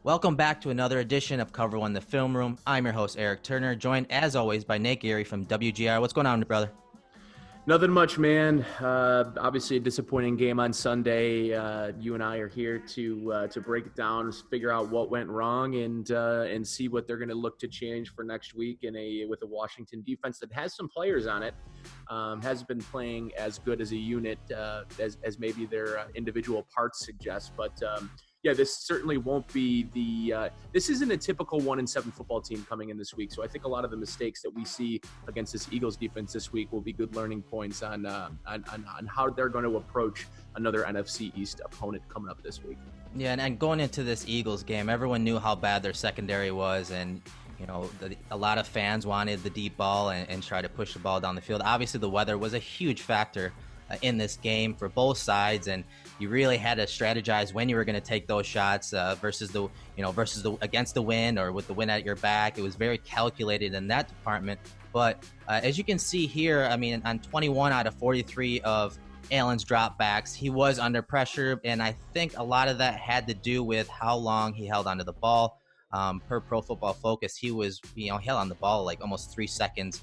Welcome back to another edition of Cover One, the Film Room. I'm your host, Eric Turner, joined as always by Nate Geary from WGR. What's going on, brother? Nothing much, man. Obviously a disappointing game on Sunday. You and I are here to break it down, figure out what went wrong, and see what they're going to look to change for next week with a Washington defense that has some players on it. Hasn't been playing as good as a unit as maybe their individual parts suggest, but yeah, this certainly won't be this isn't a typical 1-7 football team coming in this week. So I think a lot of the mistakes that we see against this Eagles defense this week will be good learning points on how they're going to approach another NFC East opponent coming up this week. Yeah, and going into this Eagles game, everyone knew how bad their secondary was, and a lot of fans wanted the deep ball and try to push the ball down the field. Obviously, the weather was a huge factor in this game for both sides, and you really had to strategize when you were going to take those shots versus the against the wind or with the wind at your back. It was very calculated in that department. But as you can see here, I mean, on 21 out of 43 of Allen's dropbacks, he was under pressure, and I think a lot of that had to do with how long he held onto the ball. Per Pro Football Focus, he was held on the ball like almost 3 seconds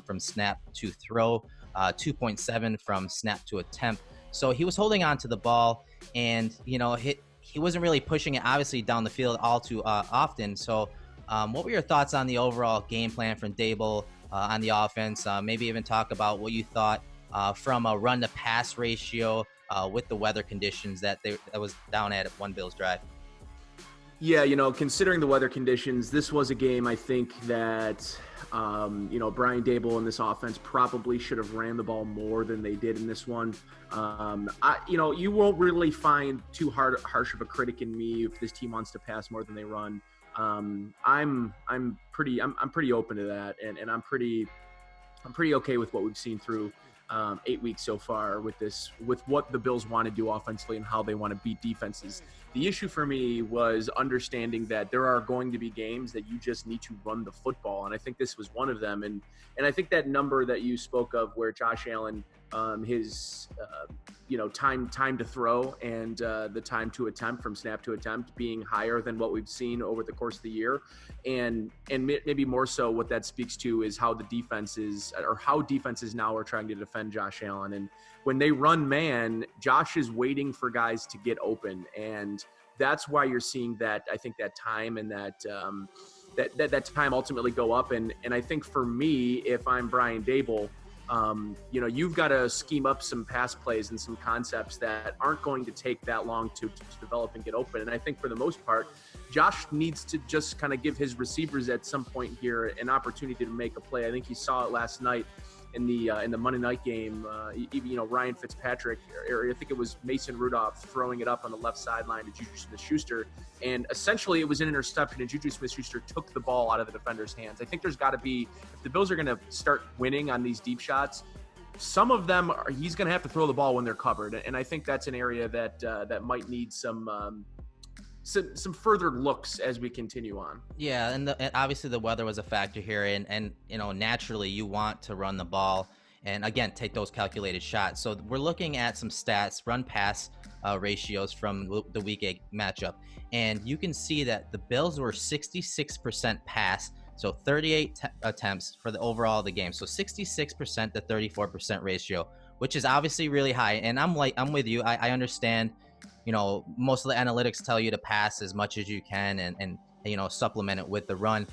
from snap to throw. 2.7 from snap to attempt. So he was holding on to the ball, and he wasn't really pushing it obviously down the field all too often. So what were your thoughts on the overall game plan from Daboll on the offense? Maybe even talk about what you thought from a run to pass ratio with the weather conditions that was down at one Bills drive. Yeah, considering the weather conditions, this was a game I think that, Brian Daboll and this offense probably should have ran the ball more than they did in this one. You won't really find too harsh of a critic in me if this team wants to pass more than they run. I'm pretty open to that, and I'm pretty okay with what we've seen through 8 weeks so far with what the Bills want to do offensively and how they want to beat defenses. The issue for me was understanding that there are going to be games that you just need to run the football, and I think this was one of them. And I think that number that you spoke of, where Josh Allen, his time to throw and the time to attempt from snap to attempt being higher than what we've seen over the course of the year, and maybe more so what that speaks to is how defenses now are trying to defend Josh Allen. And when they run man, Josh is waiting for guys to get open, and that's why you're seeing that. I think that time and that time ultimately go up. And I think for me, if I'm Brian Daboll, you've got to scheme up some pass plays and some concepts that aren't going to take that long to develop and get open. And I think for the most part, Josh needs to just kind of give his receivers at some point here an opportunity to make a play. I think he saw it last night in the Monday night game. Ryan Fitzpatrick, or I think it was Mason Rudolph, throwing it up on the left sideline to Juju Smith-Schuster, and essentially it was an interception, and Juju Smith-Schuster took the ball out of the defender's hands. I think there's got to be, if the Bills are going to start winning on these deep shots, some of them he's going to have to throw the ball when they're covered, and I think that's an area that might need some further looks as we continue on. Yeah, and obviously the weather was a factor here, and naturally you want to run the ball and again take those calculated shots. So we're looking at some stats, run pass ratios from the week 8 matchup, and you can see that the Bills were 66% pass, so 38 attempts for the overall of the game. So 66% to 34% ratio, which is obviously really high. And I'm with you. I understand. Most of the analytics tell you to pass as much as you can and supplement it with the run.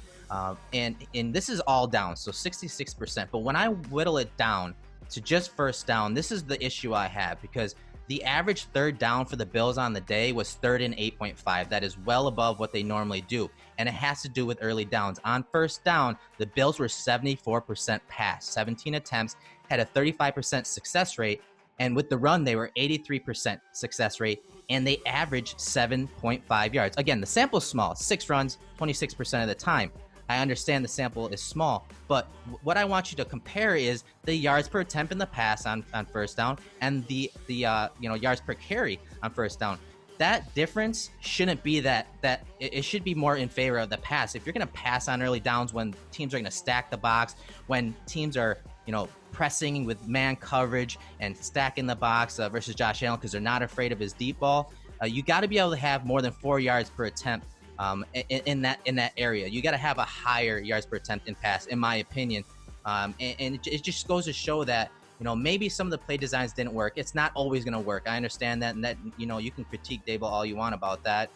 And this is all down, so 66%. But when I whittle it down to just first down, this is the issue I have, because the average third down for the Bills on the day was 3rd and 8.5. That is well above what they normally do. And it has to do with early downs. On first down, the Bills were 74% pass, 17 attempts, had a 35% success rate. And with the run, they were 83% success rate, and they averaged 7.5 yards. Again, the sample's small, 6 runs, 26% of the time. I understand the sample is small, but what I want you to compare is the yards per attempt in the pass on first down and the yards per carry on first down. That difference shouldn't be that it should be more in favor of the pass. If you're going to pass on early downs when teams are going to stack the box, when teams are pressing with man coverage and stacking the box versus Josh Allen because they're not afraid of his deep ball, you got to be able to have more than 4 yards per attempt in that area. You got to have a higher yards per attempt in pass, in my opinion. And it just goes to show that, maybe some of the play designs didn't work. It's not always going to work. I understand that, and that, you can critique Daboll all you want about that.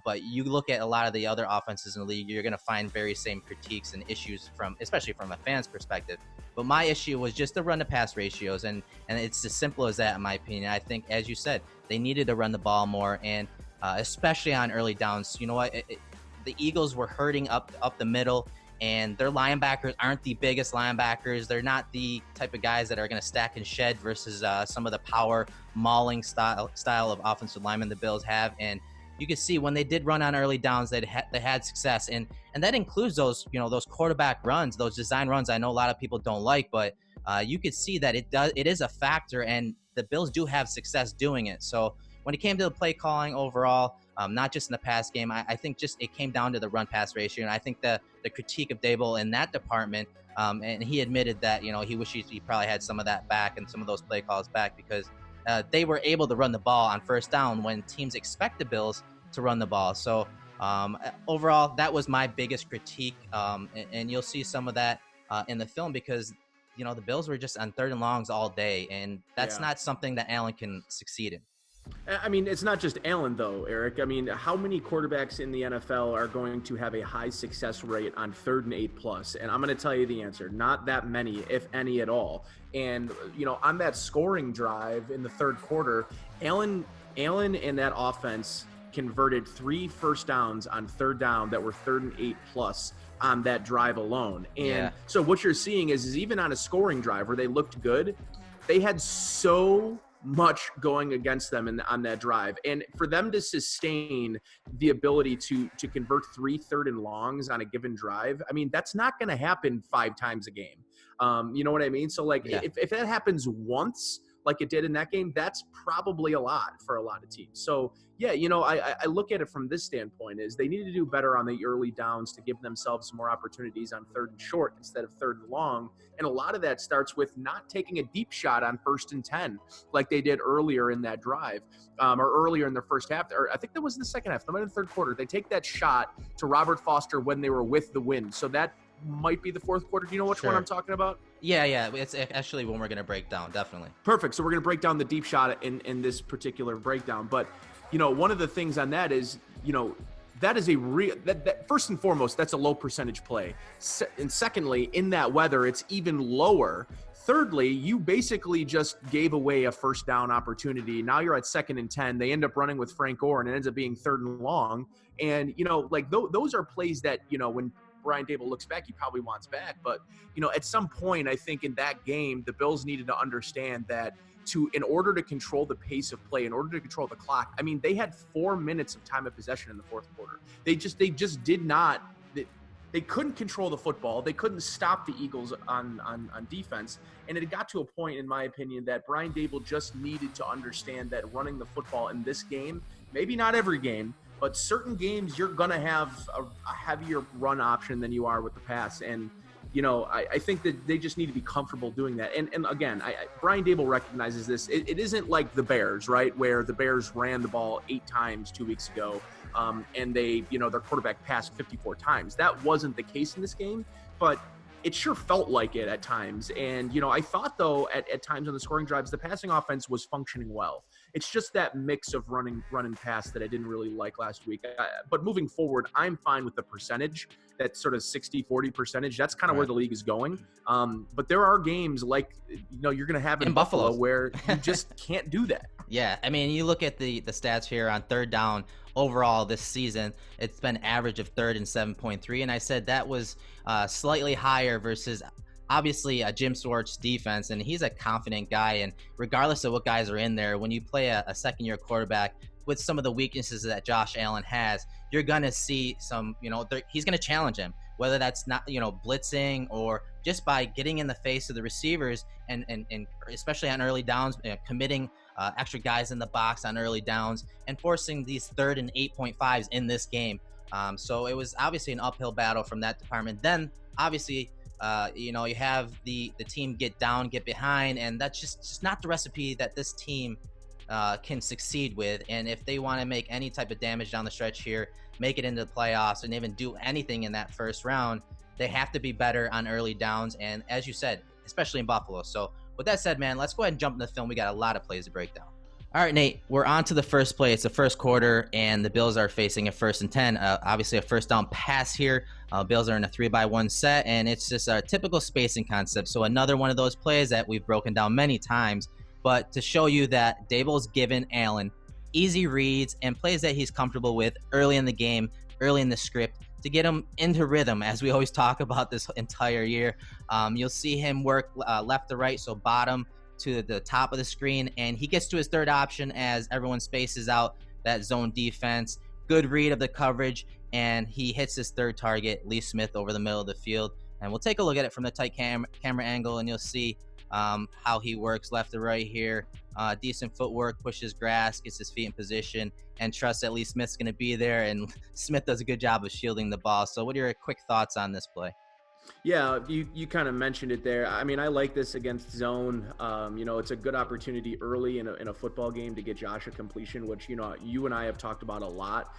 But you look at a lot of the other offenses in the league, you're going to find very same critiques and issues especially from a fan's perspective. But my issue was just the run to pass ratios, and it's as simple as that, in my opinion. I think, as you said, they needed to run the ball more, and especially on early downs. You know what? The Eagles were hurting up the middle, and their linebackers aren't the biggest linebackers. They're not the type of guys that are going to stack and shed versus some of the power mauling style of offensive linemen the Bills have. And you could see when they did run on early downs, they had success, and that includes those those quarterback runs, those design runs. I know a lot of people don't like, but you could see that it is a factor, and the Bills do have success doing it. So when it came to the play calling overall, not just in the pass game, I think just it came down to the run pass ratio, and I think the critique of Daboll in that department, and he admitted that he wishes he probably had some of that back and some of those play calls back, because they were able to run the ball on first down when teams expect the Bills to run the ball. So overall, that was my biggest critique, and you'll see some of that in the film, because the Bills were just on third and longs all day, and that's not something that Allen can succeed in. I mean, it's not just Allen, though, Eric. I mean, how many quarterbacks in the NFL are going to have a high success rate on 3rd and 8+? And I'm going to tell you the answer. Not that many, if any at all. And, on that scoring drive in the third quarter, Allen and that offense converted 3 first downs on 3rd down that were 3rd and 8+ on that drive alone. And so what you're seeing is even on a scoring drive where they looked good, they had so much going against them on that drive, and for them to sustain the ability to convert 3 third and longs on a given drive, I mean, that's not going to happen 5 times a game. You know what I mean? So if that happens once, like it did in that game, that's probably a lot for a lot of teams. So I look at it from this standpoint, is they need to do better on the early downs to give themselves some more opportunities on 3rd and short instead of 3rd and long. And a lot of that starts with not taking a deep shot on 1st and 10 like they did earlier in that drive, or earlier in their first half, or I think that was in the second half, in the third quarter. They take that shot to Robert Foster when they were with the wind. So that might be the fourth quarter. Do you know which one I'm talking about? Yeah. It's actually when we're going to break down, definitely. Perfect. So we're going to break down the deep shot in this particular breakdown. But, one of the things on that is, that is that first and foremost, that's a low percentage play. And secondly, in that weather, it's even lower. Thirdly, you basically just gave away a first down opportunity. Now you're at 2nd and 10. They end up running with Frank Gore, and it ends up being 3rd and long. And, those are plays that, when Brian Daboll looks back, he probably wants back. But, at some point, I think in that game, the Bills needed to understand that in order to control the pace of play, in order to control the clock, I mean, they had 4 minutes of time of possession in the fourth quarter. They just did not. They couldn't control the football. They couldn't stop the Eagles on defense. And it got to a point, in my opinion, that Brian Daboll just needed to understand that running the football in this game, maybe not every game, but certain games, you're going to have a heavier run option than you are with the pass. And, I think that they just need to be comfortable doing that. And again, Brian Daboll recognizes this. It isn't like the Bears, right, where the Bears ran the ball 8 times 2 weeks ago, and they, their quarterback passed 54 times. That wasn't the case in this game, but it sure felt like it at times. And, I thought, though, at times on the scoring drives, the passing offense was functioning well. It's just that mix of run and pass that I didn't really like last week. But moving forward, I'm fine with the percentage, that sort of 60-40 percentage. That's kind of where the league is going. But there are games like, you're going to have in Buffalo where you just can't do that. Yeah, I mean, you look at the stats here on 3rd down overall this season, it's been average of 3rd and 7.3, and I said that was slightly higher versus obviously Jim Swartz's defense, and he's a confident guy, and regardless of what guys are in there, when you play a second-year quarterback with some of the weaknesses that Josh Allen has, you're going to see some, he's going to challenge him, whether that's not, blitzing or just by getting in the face of the receivers and especially on early downs, committing extra guys in the box on early downs and forcing these 3rd and 8.5s in this game. So it was obviously an uphill battle from that department. Then obviously, you have the team get down, get behind, and that's just not the recipe that this team can succeed with. And if they want to make any type of damage down the stretch here, make it into the playoffs, and even do anything in that first round, they have to be better on early downs. And as you said, especially in Buffalo. So with that said, man, let's go ahead and jump into the film. We got a lot of plays to break down. All right, Nate, we're on to the first play. It's the first quarter, and the Bills are facing a 1st and 10. Obviously, a first down pass here. Bills are in a 3-by-1 set, and it's just a typical spacing concept. So another one of those plays that we've broken down many times. But to show you that Daboll's given Allen easy reads and plays that he's comfortable with early in the game, early in the script, to get him into rhythm, as we always talk about this entire year. You'll see him work left to right, so bottom to the top of the screen, and he gets to his third option as everyone spaces out that zone defense. Good read of the coverage, and he hits his third target, Lee Smith, over the middle of the field. And we'll take a look at it from the tight camera angle, and you'll see how he works left to right here. Decent footwork, pushes grass, gets his feet in position, and trusts that Lee Smith's going to be there. And Smith does a good job of shielding the ball. So what are your quick thoughts on this play? Yeah, you kind of mentioned it there. I mean, I like this against zone. It's a good opportunity early in a football game to get Josh a completion, which, you and I have talked about a lot,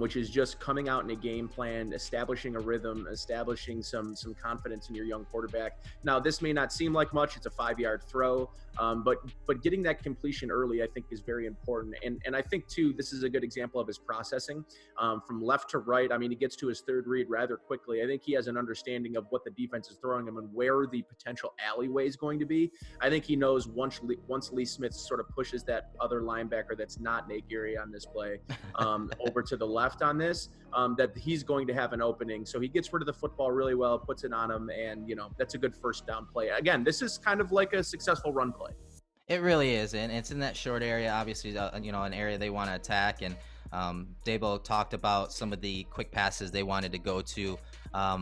which is just coming out in a game plan, establishing a rhythm, establishing some confidence in your young quarterback. Now, this may not seem like much. It's a 5-yard throw, but getting that completion early, I think, is very important. And I think, too, this is a good example of his processing from left to right. I mean, he gets to his third read rather quickly. I think he has an understanding of what the defense is throwing him and where the potential alleyway is going to be. I think he knows once Lee Smith sort of pushes that other linebacker that's not Nate Geary on this play over to the left on this, that he's going to have an opening. So he gets rid of the football really well, puts it on him, and, that's a good first down play. Again, this is kind of like a successful run play. It really is, and it's in that short area, obviously, an area they want to attack. And Daboll talked about some of the quick passes they wanted to go to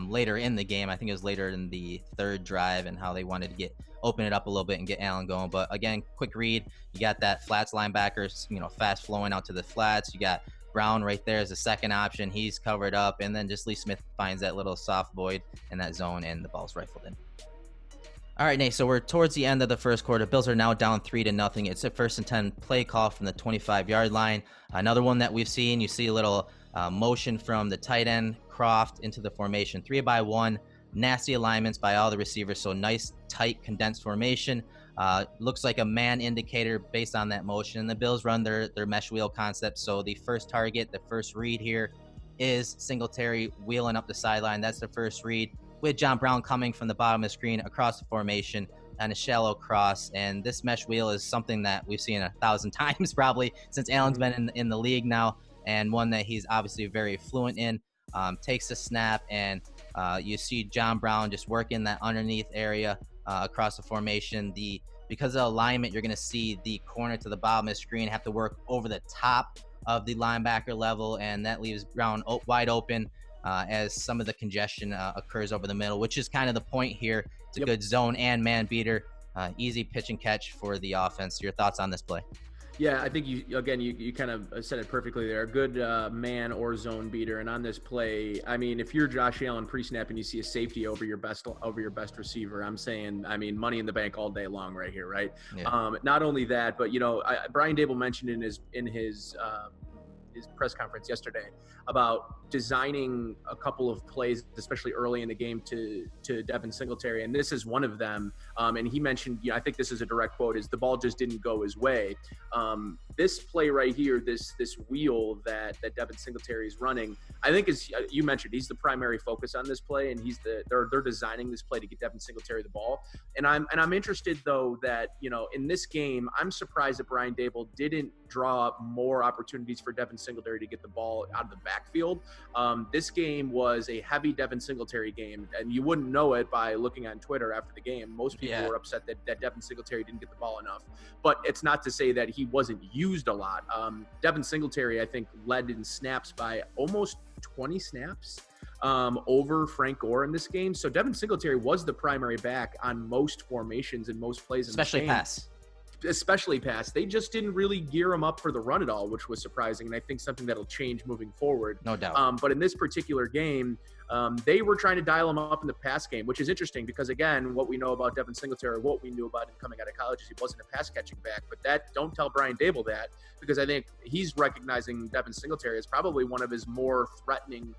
later in the game. I think it was later in the third drive, and how they wanted to open it up a little bit and get Allen going. But again, quick read. You got that flats linebackers, fast flowing out to the flats. You got Brown right there as a second option. He's covered up, and then just Lee Smith finds that little soft void in that zone, and the ball's rifled in. All right, Nate, so we're towards the end of the first quarter. Bills are now down 3-0. It's a 1st and 10 play call from the 25-yard line. Another one that we've seen. You see a little motion from the tight end, Kroft, into the formation. 3-by-1, nasty alignments by all the receivers, so nice, tight, condensed formation. Looks like a man indicator based on that motion. And the Bills run their mesh wheel concept, so the first target, the first read here, is Singletary wheeling up the sideline. That's the first read, with John Brown coming from the bottom of the screen across the formation on a shallow cross. And this mesh wheel is something that we've seen 1,000 times probably since Allen's been in the league now, and one that he's obviously very fluent in. Takes the snap, and you see John Brown just working that underneath area across the formation. Because of the alignment, you're going to see the corner to the bottom of the screen have to work over the top of the linebacker level, and that leaves Brown wide open as some of the congestion occurs over the middle, which is kind of the point here. It's a good zone and man beater. Easy pitch and catch for the offense. Your thoughts on this play? Yeah, I think you kind of said it perfectly there. A good man or zone beater. And on this play, I mean, if you're Josh Allen pre-snap and you see a safety over your best receiver, I'm saying, money in the bank all day long right here, right? Yeah. Not only that, but Brian Daboll mentioned in his press conference yesterday about designing a couple of plays, especially early in the game, to Devin Singletary, and this is one of them. And he mentioned, I think this is a direct quote, is the ball just didn't go his way. This play right here, this wheel that Devin Singletary is running, I think is, you mentioned, he's the primary focus on this play, and they're designing this play to get Devin Singletary the ball. And I'm interested though that in this game, I'm surprised that Brian Daboll didn't draw up more opportunities for Devin Singletary to get the ball out of the backfield. This game was a heavy Devin Singletary game, and you wouldn't know it by looking on Twitter after the game. Most people were upset that Devin Singletary didn't get the ball enough, but it's not to say that he wasn't used a lot. Devin Singletary, I think, led in snaps by almost 20 snaps over Frank Gore in this game. So Devin Singletary was the primary back on most formations and most plays in especially the game. Especially pass. They just didn't really gear him up for the run at all, which was surprising, and I think something that'll change moving forward. No doubt. But in this particular game, They were trying to dial him up in the pass game, which is interesting because, again, what we know about Devin Singletary, what we knew about him coming out of college is he wasn't a pass-catching back. But don't tell Brian Daboll that, because I think he's recognizing Devin Singletary as probably one of his more threatening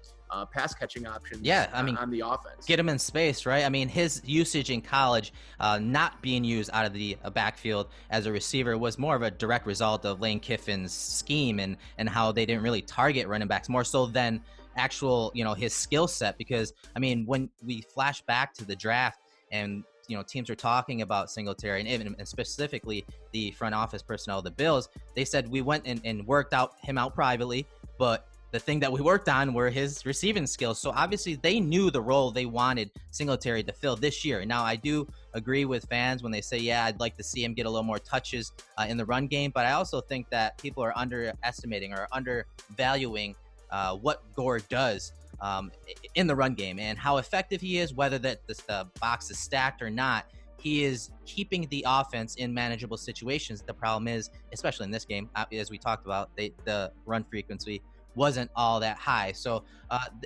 pass-catching options on the offense. Get him in space, right? I mean, his usage in college, not being used out of the backfield as a receiver, was more of a direct result of Lane Kiffin's scheme and how they didn't really target running backs more so than actual, his skill set. Because, I mean, when we flash back to the draft and, teams are talking about Singletary and specifically the front office personnel of the Bills, they said we went and worked him out privately, but the thing that we worked on were his receiving skills. So obviously they knew the role they wanted Singletary to fill this year. Now, I do agree with fans when they say, yeah, I'd like to see him get a little more touches in the run game. But I also think that people are underestimating or undervaluing what Gore does in the run game and how effective he is, whether the box is stacked or not. He is keeping the offense in manageable situations. The problem is, especially in this game, as we talked about, the run frequency wasn't all that high. So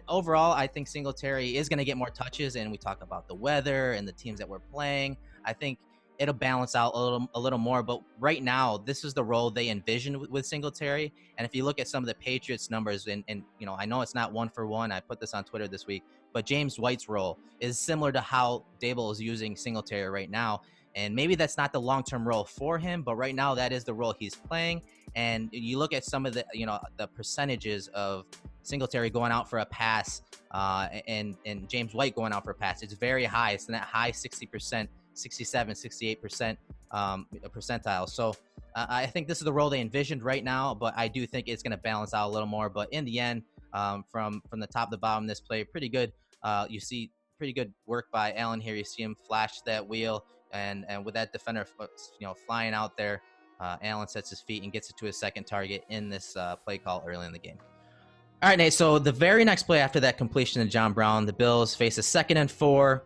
overall, I think Singletary is going to get more touches, and we talk about the weather and the teams that we're playing. I think it'll balance out a little more, but right now, this is the role they envisioned with Singletary. And if you look at some of the Patriots numbers, and I know it's not one for one, I put this on Twitter this week, but James White's role is similar to how Daboll is using Singletary right now. And maybe that's not the long-term role for him, but right now that is the role he's playing. And you look at some of the, the percentages of Singletary going out for a pass and James White going out for a pass. It's very high. It's in that high 60%, 67, 68% percentile. So I think this is the role they envisioned right now, but I do think it's going to balance out a little more. But in the end, from the top to bottom, this play, pretty good. You see pretty good work by Allen here. You see him flash that wheel. And with that defender, flying out there, Allen sets his feet and gets it to his second target in this play call early in the game. All right, Nate. So the very next play after that completion to John Brown, the Bills face a 2nd and 4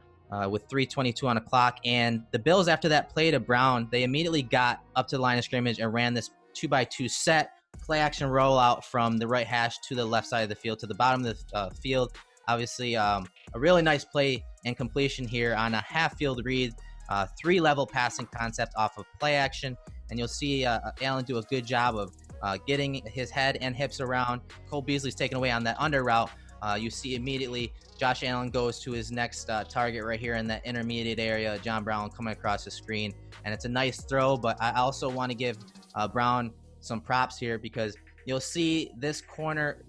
with 3:22 on the clock. And the Bills, after that play to Brown, they immediately got up to the line of scrimmage and ran this 2x2 set play action rollout from the right hash to the left side of the field to the bottom of the field. Obviously, a really nice play and completion here on a half field read. 3-level passing concept off of play action, and you'll see Allen do a good job of getting his head and hips around. Cole Beasley's taken away on that under route. You see immediately Josh Allen goes to his next target right here in that intermediate area. John Brown coming across the screen, and it's a nice throw, but I also want to give Brown some props here because you'll see this corner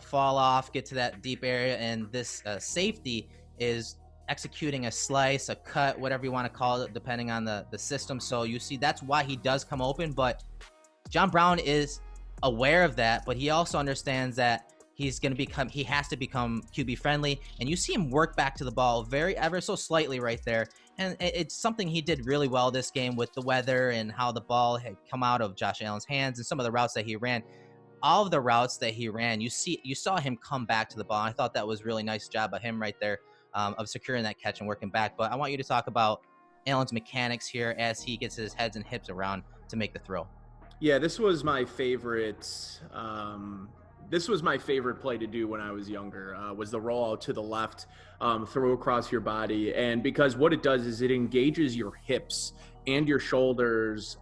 fall off, get to that deep area, and this safety is executing a slice, a cut, whatever you want to call it, depending on the system. So you see that's why he does come open, but John Brown is aware of that, but he also understands that he has to become QB friendly, and you see him work back to the ball ever so slightly right there. And it's something he did really well this game with the weather and how the ball had come out of Josh Allen's hands and some of the routes that he ran. All of the routes that he ran, you saw him come back to the ball. I thought that was really nice job by him right there. Of securing that catch and working back. But I want you to talk about Allen's mechanics here as he gets his heads and hips around to make the throw. Yeah, this was my favorite. This was my favorite play to do when I was younger. Was the rollout to the left, throw across your body, and because what it does is it engages your hips and your shoulders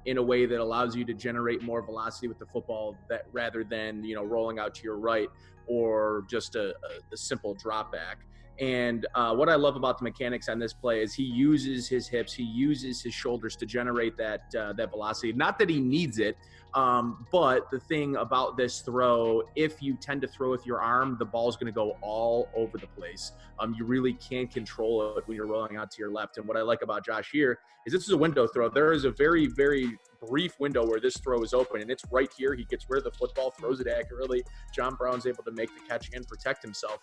in a way that allows you to generate more velocity with the football rather than rolling out to your right or just a simple drop back. And what I love about the mechanics on this play is he uses his hips, he uses his shoulders to generate that velocity. Not that he needs it, but the thing about this throw, if you tend to throw with your arm, the ball's going to go all over the place. You really can't control it when you're rolling out to your left. And what I like about Josh here is this is a window throw. There is a very, very brief window where this throw is open, and it's right here. He gets rid of the football, throws it accurately. John Brown's able to make the catch and protect himself.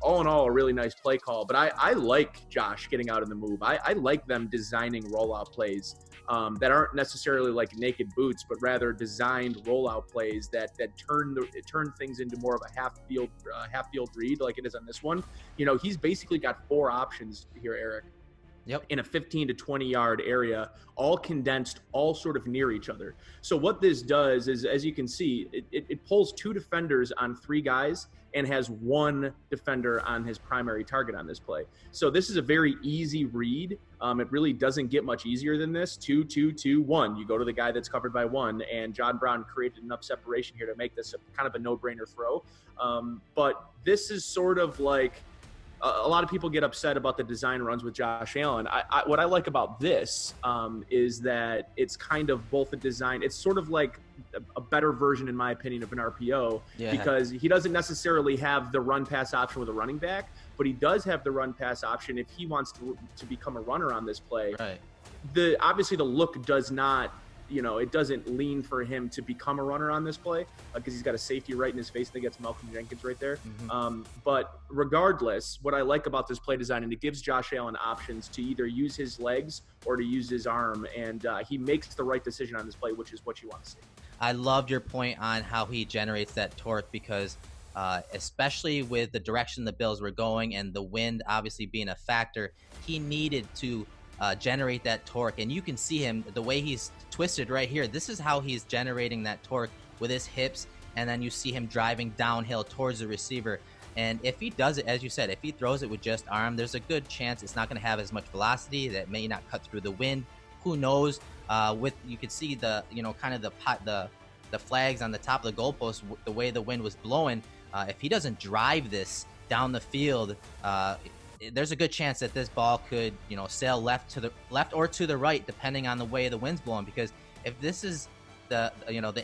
All in all, a really nice play call. But I like Josh getting out in the move. I like them designing rollout plays that aren't necessarily like naked boots, but rather designed rollout plays that turn things into more of a half field read like it is on this one. He's basically got 4 options here, Erik. Yep. in a 15 to 20 yard area, all condensed, all sort of near each other. So what this does is, as you can see, it pulls 2 defenders on 3 guys and has 1 defender on his primary target on this play. So this is a very easy read. It really doesn't get much easier than this. 2, 2, 2, 1. You go to the guy that's covered by 1, and John Brown created enough separation here to make this kind of a no-brainer throw. But this is sort of like, a lot of people get upset about the design runs with Josh Allen. What I like about this is that it's kind of both a design. It's sort of like a better version, in my opinion, of an RPO, because he doesn't necessarily have the run pass option with a running back, but he does have the run pass option if he wants to become a runner on this play. Right. Obviously the look does not, it doesn't lean for him to become a runner on this play because he's got a safety right in his face that gets Malcolm Jenkins right there. But regardless, what I like about this play design, and it gives Josh Allen options to either use his legs or to use his arm, and he makes the right decision on this play, which is what you want to see. I loved your point on how he generates that torque because especially with the direction the Bills were going and the wind obviously being a factor, he needed to generate that torque. And you can see him, the way he's twisted right here. This is how he's generating that torque with his hips. And then you see him driving downhill towards the receiver. And if he does it, as you said, if he throws it with just arm, there's a good chance it's not going to have as much velocity. That may not cut through the wind. Who knows? You could see the, kind of the flags on the top of the goalpost, the way the wind was blowing. If he doesn't drive this down the field, there's a good chance that this ball could, sail left or to the right, depending on the way the wind's blowing. Because if this is the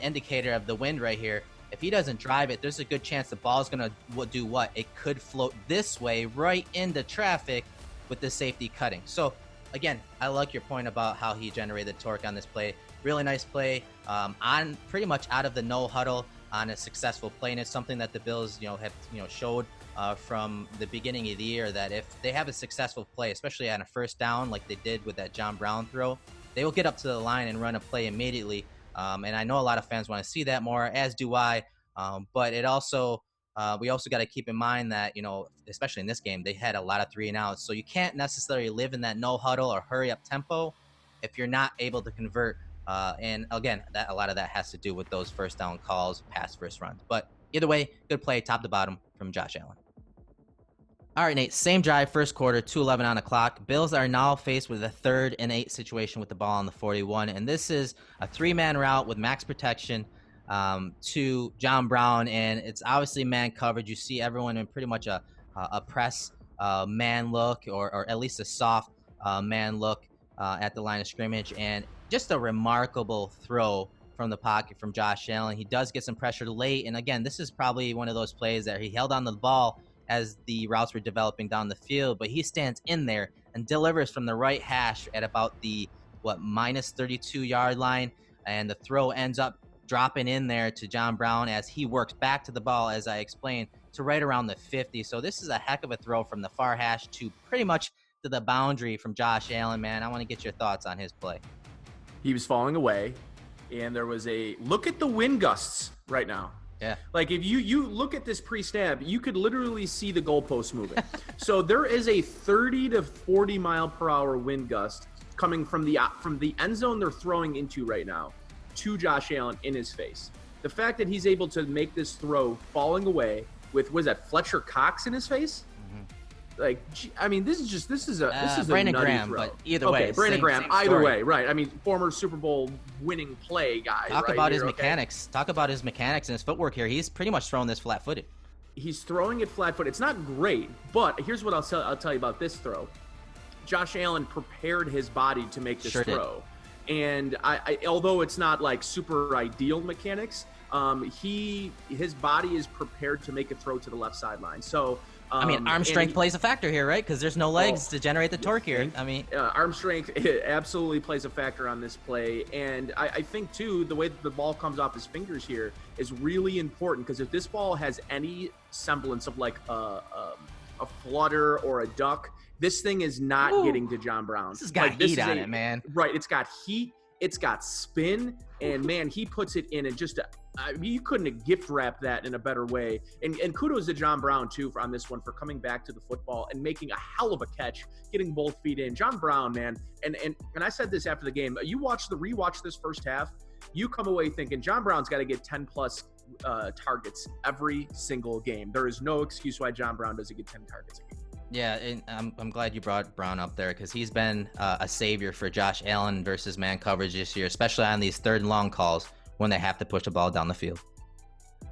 indicator of the wind right here, if he doesn't drive it, there's a good chance the ball's going to do what? It could float this way right into traffic with the safety cutting. So, again, I like your point about how he generated torque on this play. Really nice play on pretty much out of the no huddle on a successful play. And it's something that the Bills, have showed from the beginning of the year, that if they have a successful play, especially on a first down like they did with that John Brown throw, they will get up to the line and run a play immediately. And I know a lot of fans want to see that more, as do I. But it also, we also got to keep in mind that, especially in this game, they had a lot of 3 and outs. So you can't necessarily live in that no huddle or hurry up tempo if you're not able to convert. And again, a lot of that has to do with those first down calls, pass first runs. But either way, good play, top to bottom from Josh Allen. All right, Nate, same drive, first quarter, 2:11 on the clock. Bills are now faced with a 3rd and 8 situation with the ball on the 41. And this is a 3-man route with max protection to John Brown. And it's obviously man coverage. You see everyone in pretty much a press man look, or at least a soft man look at the line of scrimmage. And just a remarkable throw from the pocket from Josh Allen. He does get some pressure late. And again, this is probably one of those plays that he held on the ball as the routes were developing down the field, but he stands in there and delivers from the right hash at about the minus 32 yard line, and the throw ends up dropping in there to John Brown as he works back to the ball, as I explained, to right around the 50. So this is a heck of a throw from the far hash to pretty much to the boundary from Josh Allen. Man, I want to get your thoughts on his play. He was falling away, and there was a look at the wind gusts right now. Yeah. Like if you look at this pre-snap, you could literally see the goalposts moving. So there is a 30 to 40 mile per hour wind gust coming from the end zone they're throwing into right now to Josh Allen in his face. The fact that he's able to make this throw falling away with, was that Fletcher Cox in his face? Like, I mean, this is a Brandon nutty Graham, throw. but either way, Brandon Graham, same either story. way, right? I mean, former Super Bowl winning play guy. Talk right about here, his mechanics. Talk about his mechanics and his footwork here. He's pretty much throwing this flat-footed. He's throwing it flat-footed. It's not great, but here's what I'll tell you about this throw. Josh Allen prepared his body to make this throw, and I although it's not like super ideal mechanics, his body is prepared to make a throw to the left sideline. So. I mean, arm strength plays a factor here, right? Because there's no legs to generate the torque here. I mean, arm strength absolutely plays a factor on this play. And I think, too, the way that the ball comes off his fingers here is really important, because if this ball has any semblance of like a flutter or a duck, this thing is not getting to John Brown. This has got heat on it, man. Right. It's got heat. It's got spin, and man, he puts it in and just you couldn't have gift wrapped that in a better way. And kudos to John Brown too on this one for coming back to the football and making a hell of a catch, getting both feet in. John Brown, man, and I said this after the game. You rewatch this first half, you come away thinking John Brown's got to get 10 plus targets every single game. There is no excuse why John Brown doesn't get 10 targets a game. Yeah, and I'm glad you brought Brown up there because he's been a savior for Josh Allen versus man coverage this year, especially on these 3rd and long calls when they have to push the ball down the field.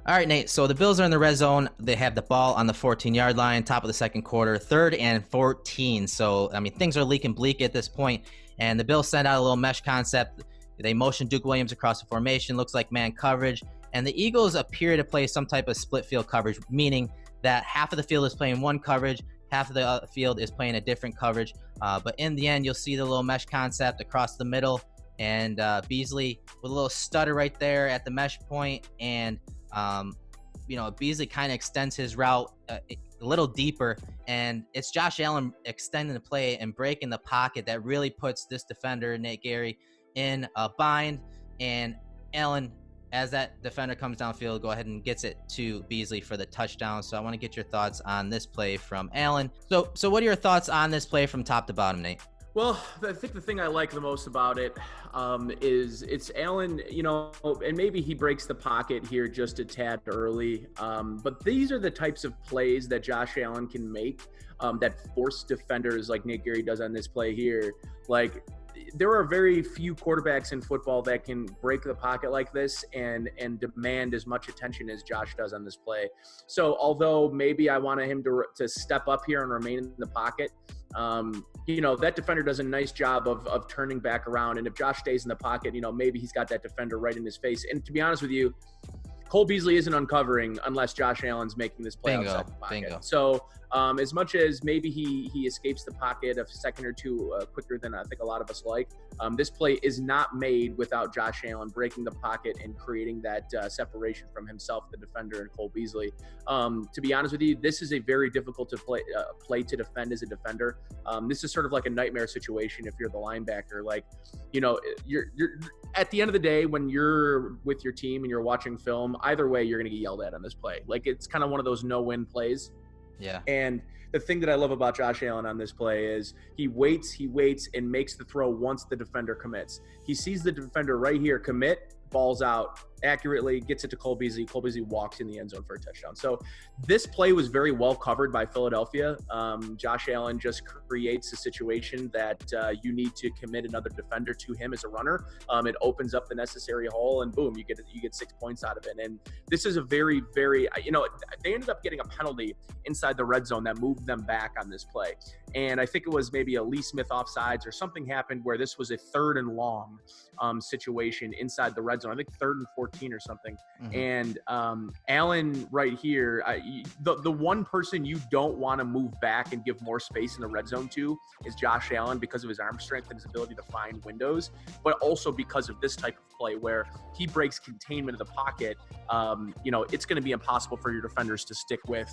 All right, Nate, so the Bills are in the red zone. They have the ball on the 14-yard line, top of the second quarter, 3rd and 14. So, I mean, things are leaking bleak at this point, and the Bills send out a little mesh concept. They motion Duke Williams across the formation, looks like man coverage, and the Eagles appear to play some type of split field coverage, meaning that half of the field is playing one coverage, half of the field is playing a different coverage. But in the end, you'll see the little mesh concept across the middle, and Beasley with a little stutter right there at the mesh point. And, Beasley kind of extends his route a little deeper, and it's Josh Allen extending the play and breaking the pocket that really puts this defender, Nate Gary, in a bind. And Allen, as that defender comes downfield, go ahead and gets it to Beasley for the touchdown. So I want to get your thoughts on this play from Allen. So what are your thoughts on this play from top to bottom, Nate? Well, I think the thing I like the most about it is it's Allen, and maybe he breaks the pocket here just a tad early. But these are the types of plays that Josh Allen can make that force defenders like Nate Gary does on this play here. Like, there are very few quarterbacks in football that can break the pocket like this and demand as much attention as Josh does on this play. So although maybe I wanted him to step up here and remain in the pocket, that defender does a nice job of turning back around. And if Josh stays in the pocket, maybe he's got that defender right in his face. And to be honest with you, Cole Beasley isn't uncovering unless Josh Allen's making this play outside the pocket. Bingo. So as much as maybe he escapes the pocket a second or two quicker than I think a lot of us like, this play is not made without Josh Allen breaking the pocket and creating that separation from himself, the defender, and Cole Beasley. To be honest with you, this is a very difficult to play to defend as a defender. This is sort of like a nightmare situation if you're the linebacker. Like, you're at the end of the day, when you're with your team and you're watching film, either way, you're going to get yelled at on this play. Like, it's kind of one of those no-win plays. Yeah. And the thing that I love about Josh Allen on this play is he waits, and makes the throw once the defender commits. He sees the defender right here commit, balls out accurately, gets it to Cole Beasley. Cole Beasley walks in the end zone for a touchdown. So this play was very well covered by Philadelphia. Josh Allen just creates a situation that you need to commit another defender to him as a runner. It opens up the necessary hole, and boom, you get 6 points out of it. And this is a very, very, they ended up getting a penalty inside the red zone that moved them back on this play. And I think it was maybe a Lee Smith offsides or something happened where this was a 3rd and long situation inside the red zone. I think 3rd and 14 or something. Mm-hmm. And Allen right here, the one person you don't want to move back and give more space in the red zone to is Josh Allen because of his arm strength and his ability to find windows, but also because of this type of play where he breaks containment of the pocket. It's going to be impossible for your defenders to stick with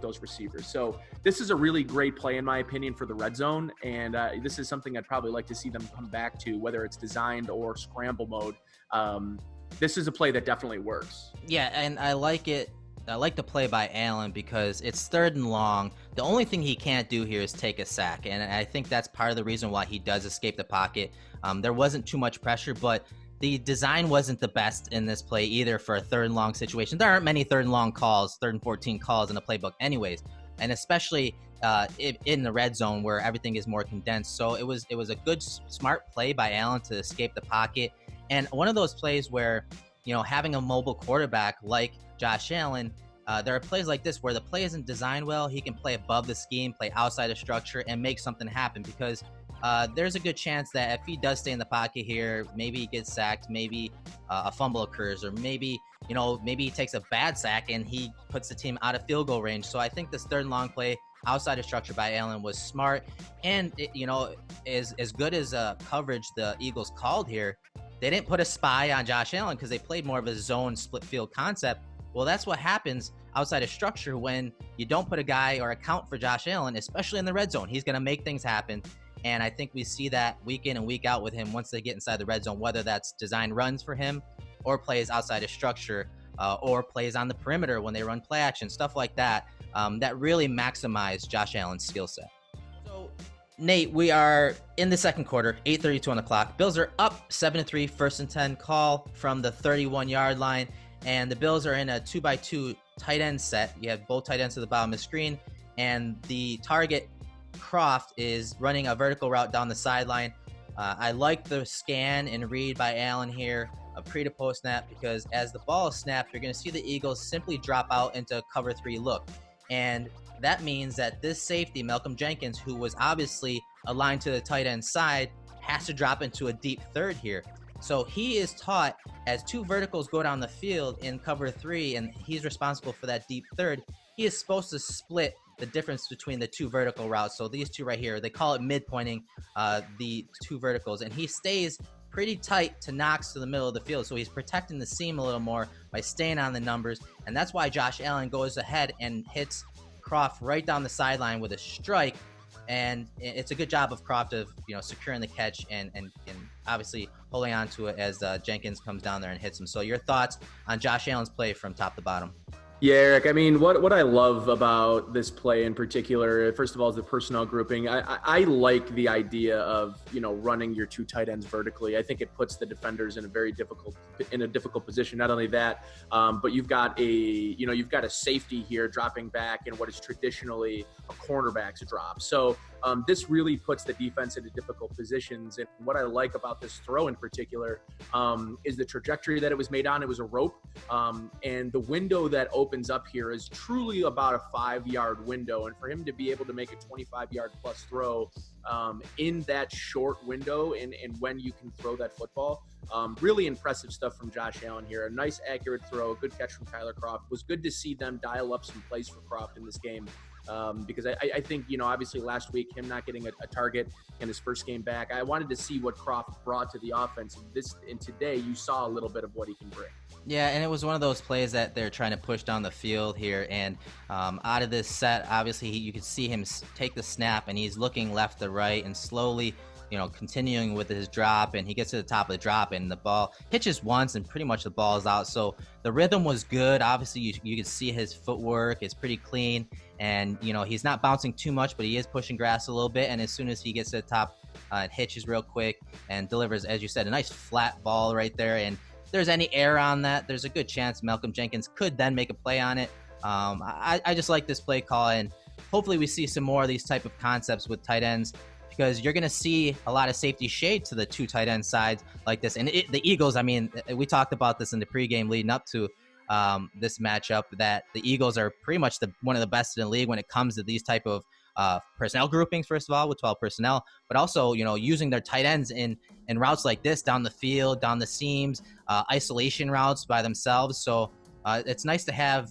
those receivers. So this is a really great play, in my opinion, for the red zone. And this is something I'd probably like to see them come back to, whether it's designed or scramble mode. This is a play that definitely works. Yeah, and I like it. I like the play by Allen because it's 3rd and long. The only thing he can't do here is take a sack. And I think that's part of the reason why he does escape the pocket. There wasn't too much pressure, but the design wasn't the best in this play either for a 3rd and long situation. There aren't many 3rd and long calls, 3rd and 14 calls in the playbook anyways. And especially in the red zone where everything is more condensed. So it was a good, smart play by Allen to escape the pocket. And one of those plays where, having a mobile quarterback like Josh Allen, there are plays like this where the play isn't designed well. He can play above the scheme, play outside of structure, and make something happen because there's a good chance that if he does stay in the pocket here, maybe he gets sacked, maybe a fumble occurs, or maybe he takes a bad sack and he puts the team out of field goal range. So I think this 3rd and long play outside of structure by Allen was smart. And, as good as coverage the Eagles called here, they didn't put a spy on Josh Allen because they played more of a zone split field concept. Well, that's what happens outside of structure when you don't put a guy or account for Josh Allen, especially in the red zone. He's going to make things happen. And I think we see that week in and week out with him once they get inside the red zone, whether that's design runs for him or plays outside of structure, or plays on the perimeter when they run play action, stuff like that, that really maximize Josh Allen's skill set. So, Nate, we are in the second quarter, 8:32 on the clock. Bills are up 7-3, 1st and 10 call from the 31-yard line, and the Bills are in a 2x2 tight end set. You have both tight ends to the bottom of the screen, and the target, Kroft, is running a vertical route down the sideline. I like the scan and read by Allen here, a pre to post snap, because as the ball is snapped, you're going to see the Eagles simply drop out into a cover 3 look. And that means that this safety, Malcolm Jenkins, who was obviously aligned to the tight end side, has to drop into a deep third here. So he is taught, as 2 verticals go down the field in cover 3, and he's responsible for that deep third, he is supposed to split the difference between the 2 vertical routes. So these 2 right here, they call it midpointing the 2 verticals, and he stays pretty tight to Knox to the middle of the field. So he's protecting the seam a little more by staying on the numbers. And that's why Josh Allen goes ahead and hits Kroft right down the sideline with a strike. And it's a good job of Kroft of, securing the catch and obviously holding on to it as Jenkins comes down there and hits him. So your thoughts on Josh Allen's play from top to bottom? Yeah, Eric, I mean, what I love about this play in particular, first of all, is the personnel grouping. I like the idea of, running your 2 tight ends vertically. I think it puts the defenders in a difficult position. Not only that, but you've got a safety here dropping back in what is traditionally a cornerback's drop. So this really puts the defense into difficult positions. And what I like about this throw in particular is the trajectory that it was made on. It was a rope. And the window that opens up here is truly about a 5-yard window. And for him to be able to make a 25-yard plus throw in that short window and when you can throw that football, really impressive stuff from Josh Allen here. A nice, accurate throw, a good catch from Tyler Kroft. It was good to see them dial up some plays for Kroft in this game. Because I think, obviously last week, him not getting a target in his first game back, I wanted to see what Kroft brought to the offense. And today you saw a little bit of what he can bring. Yeah, and it was one of those plays that they're trying to push down the field here. And out of this set, obviously, you could see him take the snap, and he's looking left to right and slowly, continuing with his drop. And he gets to the top of the drop, and the ball hitches once, and pretty much the ball is out. So the rhythm was good. Obviously, you can see his footwork is pretty clean. And, he's not bouncing too much, but he is pushing grass a little bit. And as soon as he gets to the top, it hitches real quick and delivers, as you said, a nice flat ball right there. And if there's any air on that, there's a good chance Malcolm Jenkins could then make a play on it. I just like this play call, and hopefully we see some more of these type of concepts with tight ends, because you're going to see a lot of safety shade to the 2 tight end sides like this. And the Eagles, I mean, we talked about this in the pregame leading up to this matchup, that the Eagles are pretty much one of the best in the league when it comes to these type of personnel groupings, first of all, with 12 personnel, but also, using their tight ends in routes like this, down the field, down the seams, isolation routes by themselves. So it's nice to have,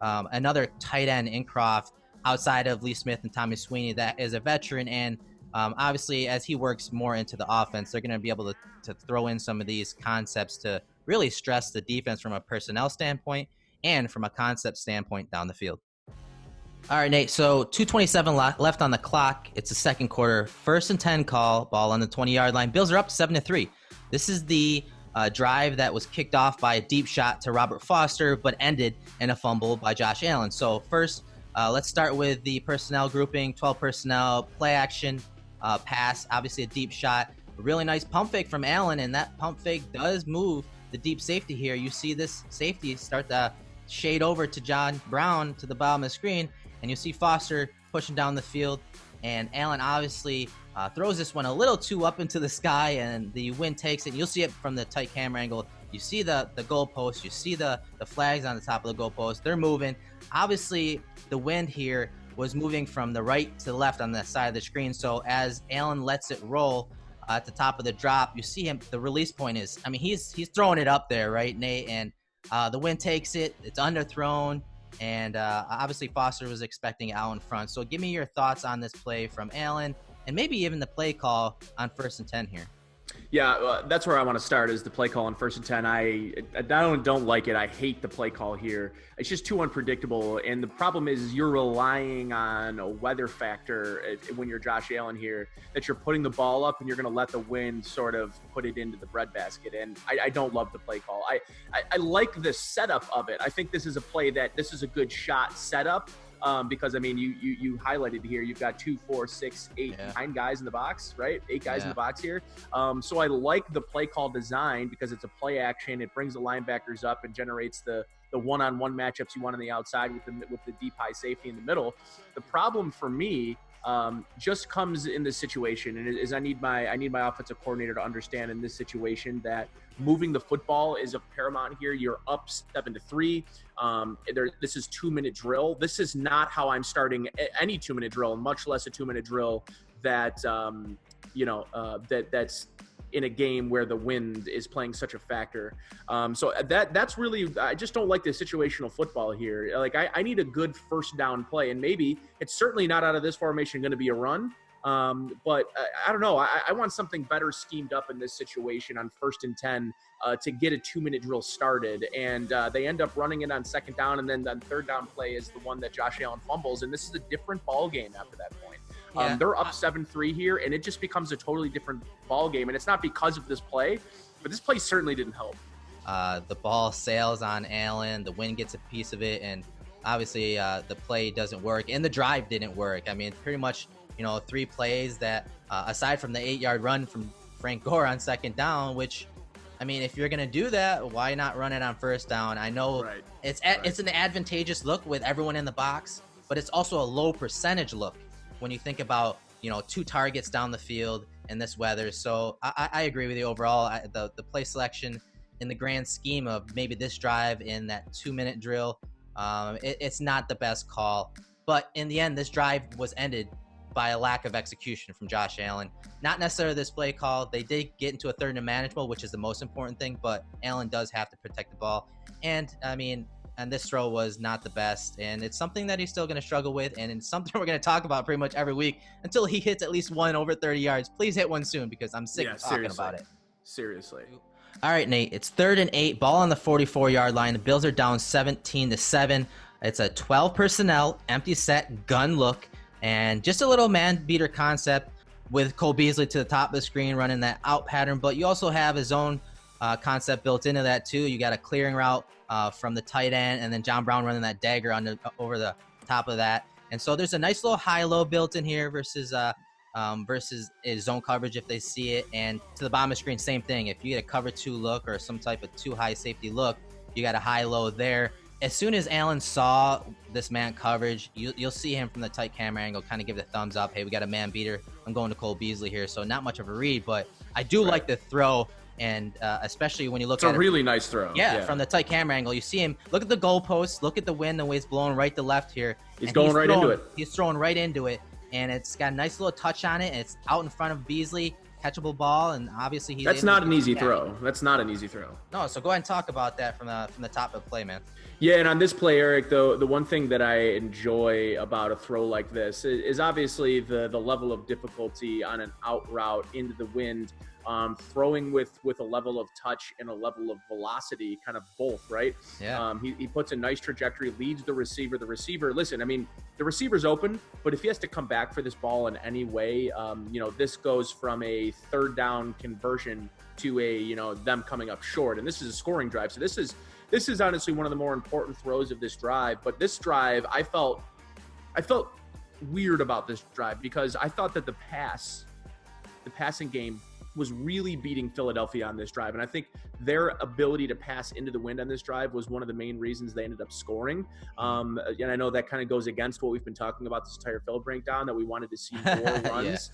another tight end in Kroft outside of Lee Smith and Tommy Sweeney that is a veteran. And obviously, as he works more into the offense, they're going to be able to throw in some of these concepts to really stress the defense from a personnel standpoint and from a concept standpoint down the field. All right, Nate, so 2:27 left on the clock. It's the second quarter, 1st and 10 call, ball on the 20-yard line. Bills are up 7-3. This is the drive that was kicked off by a deep shot to Robert Foster, but ended in a fumble by Josh Allen. So first, let's start with the personnel grouping, 12 personnel, play action, pass, obviously a deep shot, a really nice pump fake from Allen, and that pump fake does move the deep safety here. You see this safety start to shade over to John Brown to the bottom of the screen, and you see Foster pushing down the field, and Allen obviously throws this one a little too up into the sky, and the wind takes it. You'll see it from the tight camera angle. You see the goalpost. You see the flags on the top of the goalpost. They're moving. Obviously, the wind here was moving from the right to the left on the side of the screen. So as Allen lets it roll at the top of the drop, you see him. The release point is, I mean, he's throwing it up there, right, Nate? And the wind takes it. It's underthrown. And obviously Foster was expecting Allen front. So give me your thoughts on this play from Allen, and maybe even the play call on 1st and 10 here. Yeah, that's where I want to start is the play call on 1st and 10. I don't like it. I hate the play call here. It's just too unpredictable. And the problem is you're relying on a weather factor when you're Josh Allen here, that you're putting the ball up and you're going to let the wind sort of put it into the breadbasket. And I don't love the play call. I like the setup of it. I think this is a play that this is a good shot setup. Because I mean, you highlighted here, you've got 2, 4, 6, 8, 9 guys in the box, right? 8 guys in the box here. So I like the play call design because it's a play action. It brings the linebackers up and generates the one-on-one matchups you want on the outside with the deep high safety in the middle. The problem for me just comes in this situation, and is I need my offensive coordinator to understand in this situation that moving the football is of paramount here. You're up 7-3. This is 2-minute drill. This is not how I'm starting any 2-minute drill, much less a 2-minute drill that that's in a game where the wind is playing such a factor. So that's really, I just don't like the situational football here. Like I need a good first down play, and maybe it's certainly not out of this formation going to be a run. But I don't know. I want something better schemed up in this situation on 1st and 10 to get a 2-minute drill started. And they end up running it on 2nd down, and then the 3rd down play is the one that Josh Allen fumbles. And this is a different ball game after that point. They're up 7-3 here, and it just becomes a totally different ball game. And it's not because of this play, but this play certainly didn't help. The ball sails on Allen. The wind gets a piece of it, and obviously the play doesn't work, and the drive didn't work. I mean, pretty much, 3 plays that, aside from the 8-yard run from Frank Gore on 2nd down, which, I mean, if you're going to do that, why not run it on 1st down? I know it's an advantageous look with everyone in the box, but it's also a low percentage look when you think about, 2 targets down the field in this weather. So I agree with you overall. The play selection in the grand scheme of maybe this drive in that 2-minute drill, it's not the best call. But in the end, this drive was ended by a lack of execution from Josh Allen. Not necessarily this play call. They did get into a 3rd and manageable, which is the most important thing, but Allen does have to protect the ball. And I mean, and this throw was not the best, and it's something that he's still going to struggle with, and it's something we're going to talk about pretty much every week until he hits at least one over 30 yards. Please hit one soon, because I'm sick of talking about it. Seriously. All right, Nate, it's 3rd and 8, ball on the 44-yard line. The Bills are down 17-7. It's a 12 personnel, empty set, gun look, and just a little man beater concept with Cole Beasley to the top of the screen running that out pattern. But you also have a zone concept built into that too. You got a clearing route from the tight end, and then John Brown running that dagger over the top of that. And so there's a nice little high-low built in here versus a zone coverage if they see it. And to the bottom of the screen, same thing. If you get a cover 2 look or some type of 2 high safety look, you got a high-low there. As soon as Allen saw this man coverage, you'll see him from the tight camera angle kind of give the thumbs up. Hey, we got a man beater. I'm going to Cole Beasley here. So not much of a read, but I do like the throw. And especially when you look at it. It's a really nice throw. Yeah, from the tight camera angle. You see him. Look at the goalposts. Look at the wind, the way it's blowing right to left here. He's going right into it. He's throwing right into it. And it's got a nice little touch on it. And it's out in front of Beasley. Catchable ball, and obviously he's. That's not an easy throw. That's not an easy throw. No, so go ahead and talk about that from the top of the play, man. Yeah, and on this play, Eric, though, the one thing that I enjoy about a throw like this is obviously the level of difficulty on an out route into the wind, throwing with a level of touch and a level of velocity, kind of both, right? Yeah. He puts a nice trajectory, leads the receiver. The receiver, listen, I mean, the receiver's open, but if he has to come back for this ball in any way, this goes from a 3rd down conversion to a, them coming up short. And this is a scoring drive. So this is honestly one of the more important throws of this drive. But this drive, I felt weird about this drive because I thought that the passing game was really beating Philadelphia on this drive. And I think their ability to pass into the wind on this drive was one of the main reasons they ended up scoring. And I know that kind of goes against what we've been talking about this entire film breakdown, that we wanted to see more runs.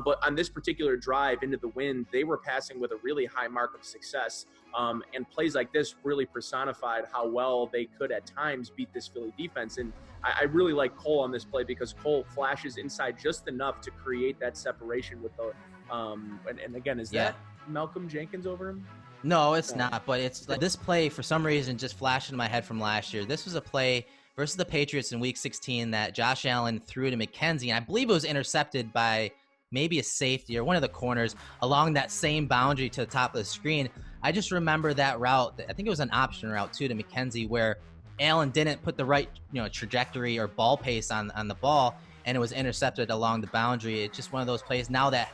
But on this particular drive into the wind, they were passing with a really high mark of success. And plays like this really personified how well they could at times beat this Philly defense. And I really like Cole on this play because Cole flashes inside just enough to create that separation with the and again, is that Malcolm Jenkins over him? No, it's not. But it's like this play, for some reason, just flashed in my head from last year. This was a play versus the Patriots in Week 16 that Josh Allen threw to McKenzie, and I believe it was intercepted by maybe a safety or one of the corners along that same boundary to the top of the screen. I just remember that route. I think it was an option route too to McKenzie, where Allen didn't put the right, trajectory or ball pace on the ball, and it was intercepted along the boundary. It's just one of those plays now that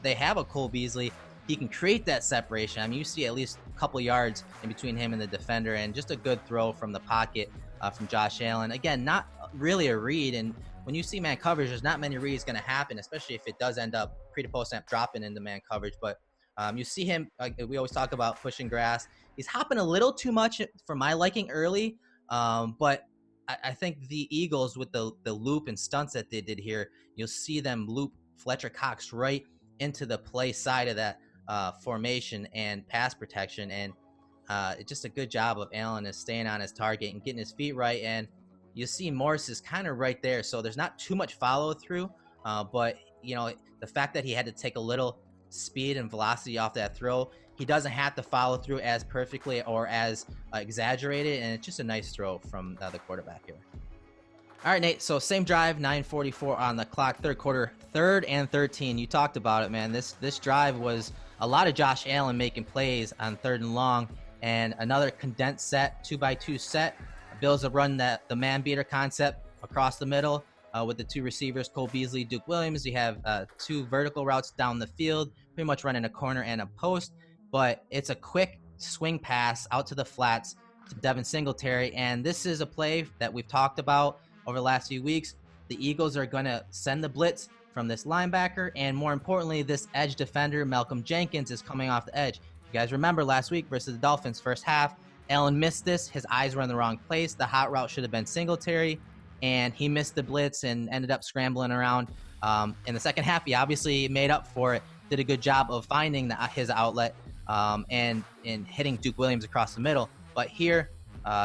they have a Cole Beasley. He can create that separation. I mean, you see at least a couple yards in between him and the defender, and just a good throw from the pocket from Josh Allen. Again, not really a read, and when you see man coverage, there's not many reads going to happen, especially if it does end up pre to post snap dropping into man coverage. But you see him, like we always talk about, pushing grass. He's hopping a little too much for my liking early, but I think the Eagles, with the loop and stunts that they did here, you'll see them loop Fletcher Cox right into the play side of that formation and pass protection. And it's just a good job of Allen is staying on his target and getting his feet right. And you see Morris is kind of right there. So there's not too much follow through, but the fact that he had to take a little speed and velocity off that throw, he doesn't have to follow through as perfectly or as exaggerated, and it's just a nice throw from the quarterback here. All right, Nate, so same drive, 9:44 on the clock, third quarter, 3rd and 13. You talked about it, man. This drive was a lot of Josh Allen making plays on 3rd and long, and another condensed set, 2x2 set. Bills have run the man beater concept across the middle with the 2 receivers, Cole Beasley, Duke Williams. You have 2 vertical routes down the field, pretty much running a corner and a post, but it's a quick swing pass out to the flats to Devin Singletary. And this is a play that we've talked about over the last few weeks. The Eagles are going to send the blitz from this linebacker, and more importantly, this edge defender, Malcolm Jenkins, is coming off the edge. You guys remember last week versus the Dolphins, first half, Allen missed this. His eyes were in the wrong place. The hot route should have been Singletary, and he missed the blitz and ended up scrambling around. In the second half, he obviously made up for it, did a good job of finding his outlet and hitting Duke Williams across the middle. But here,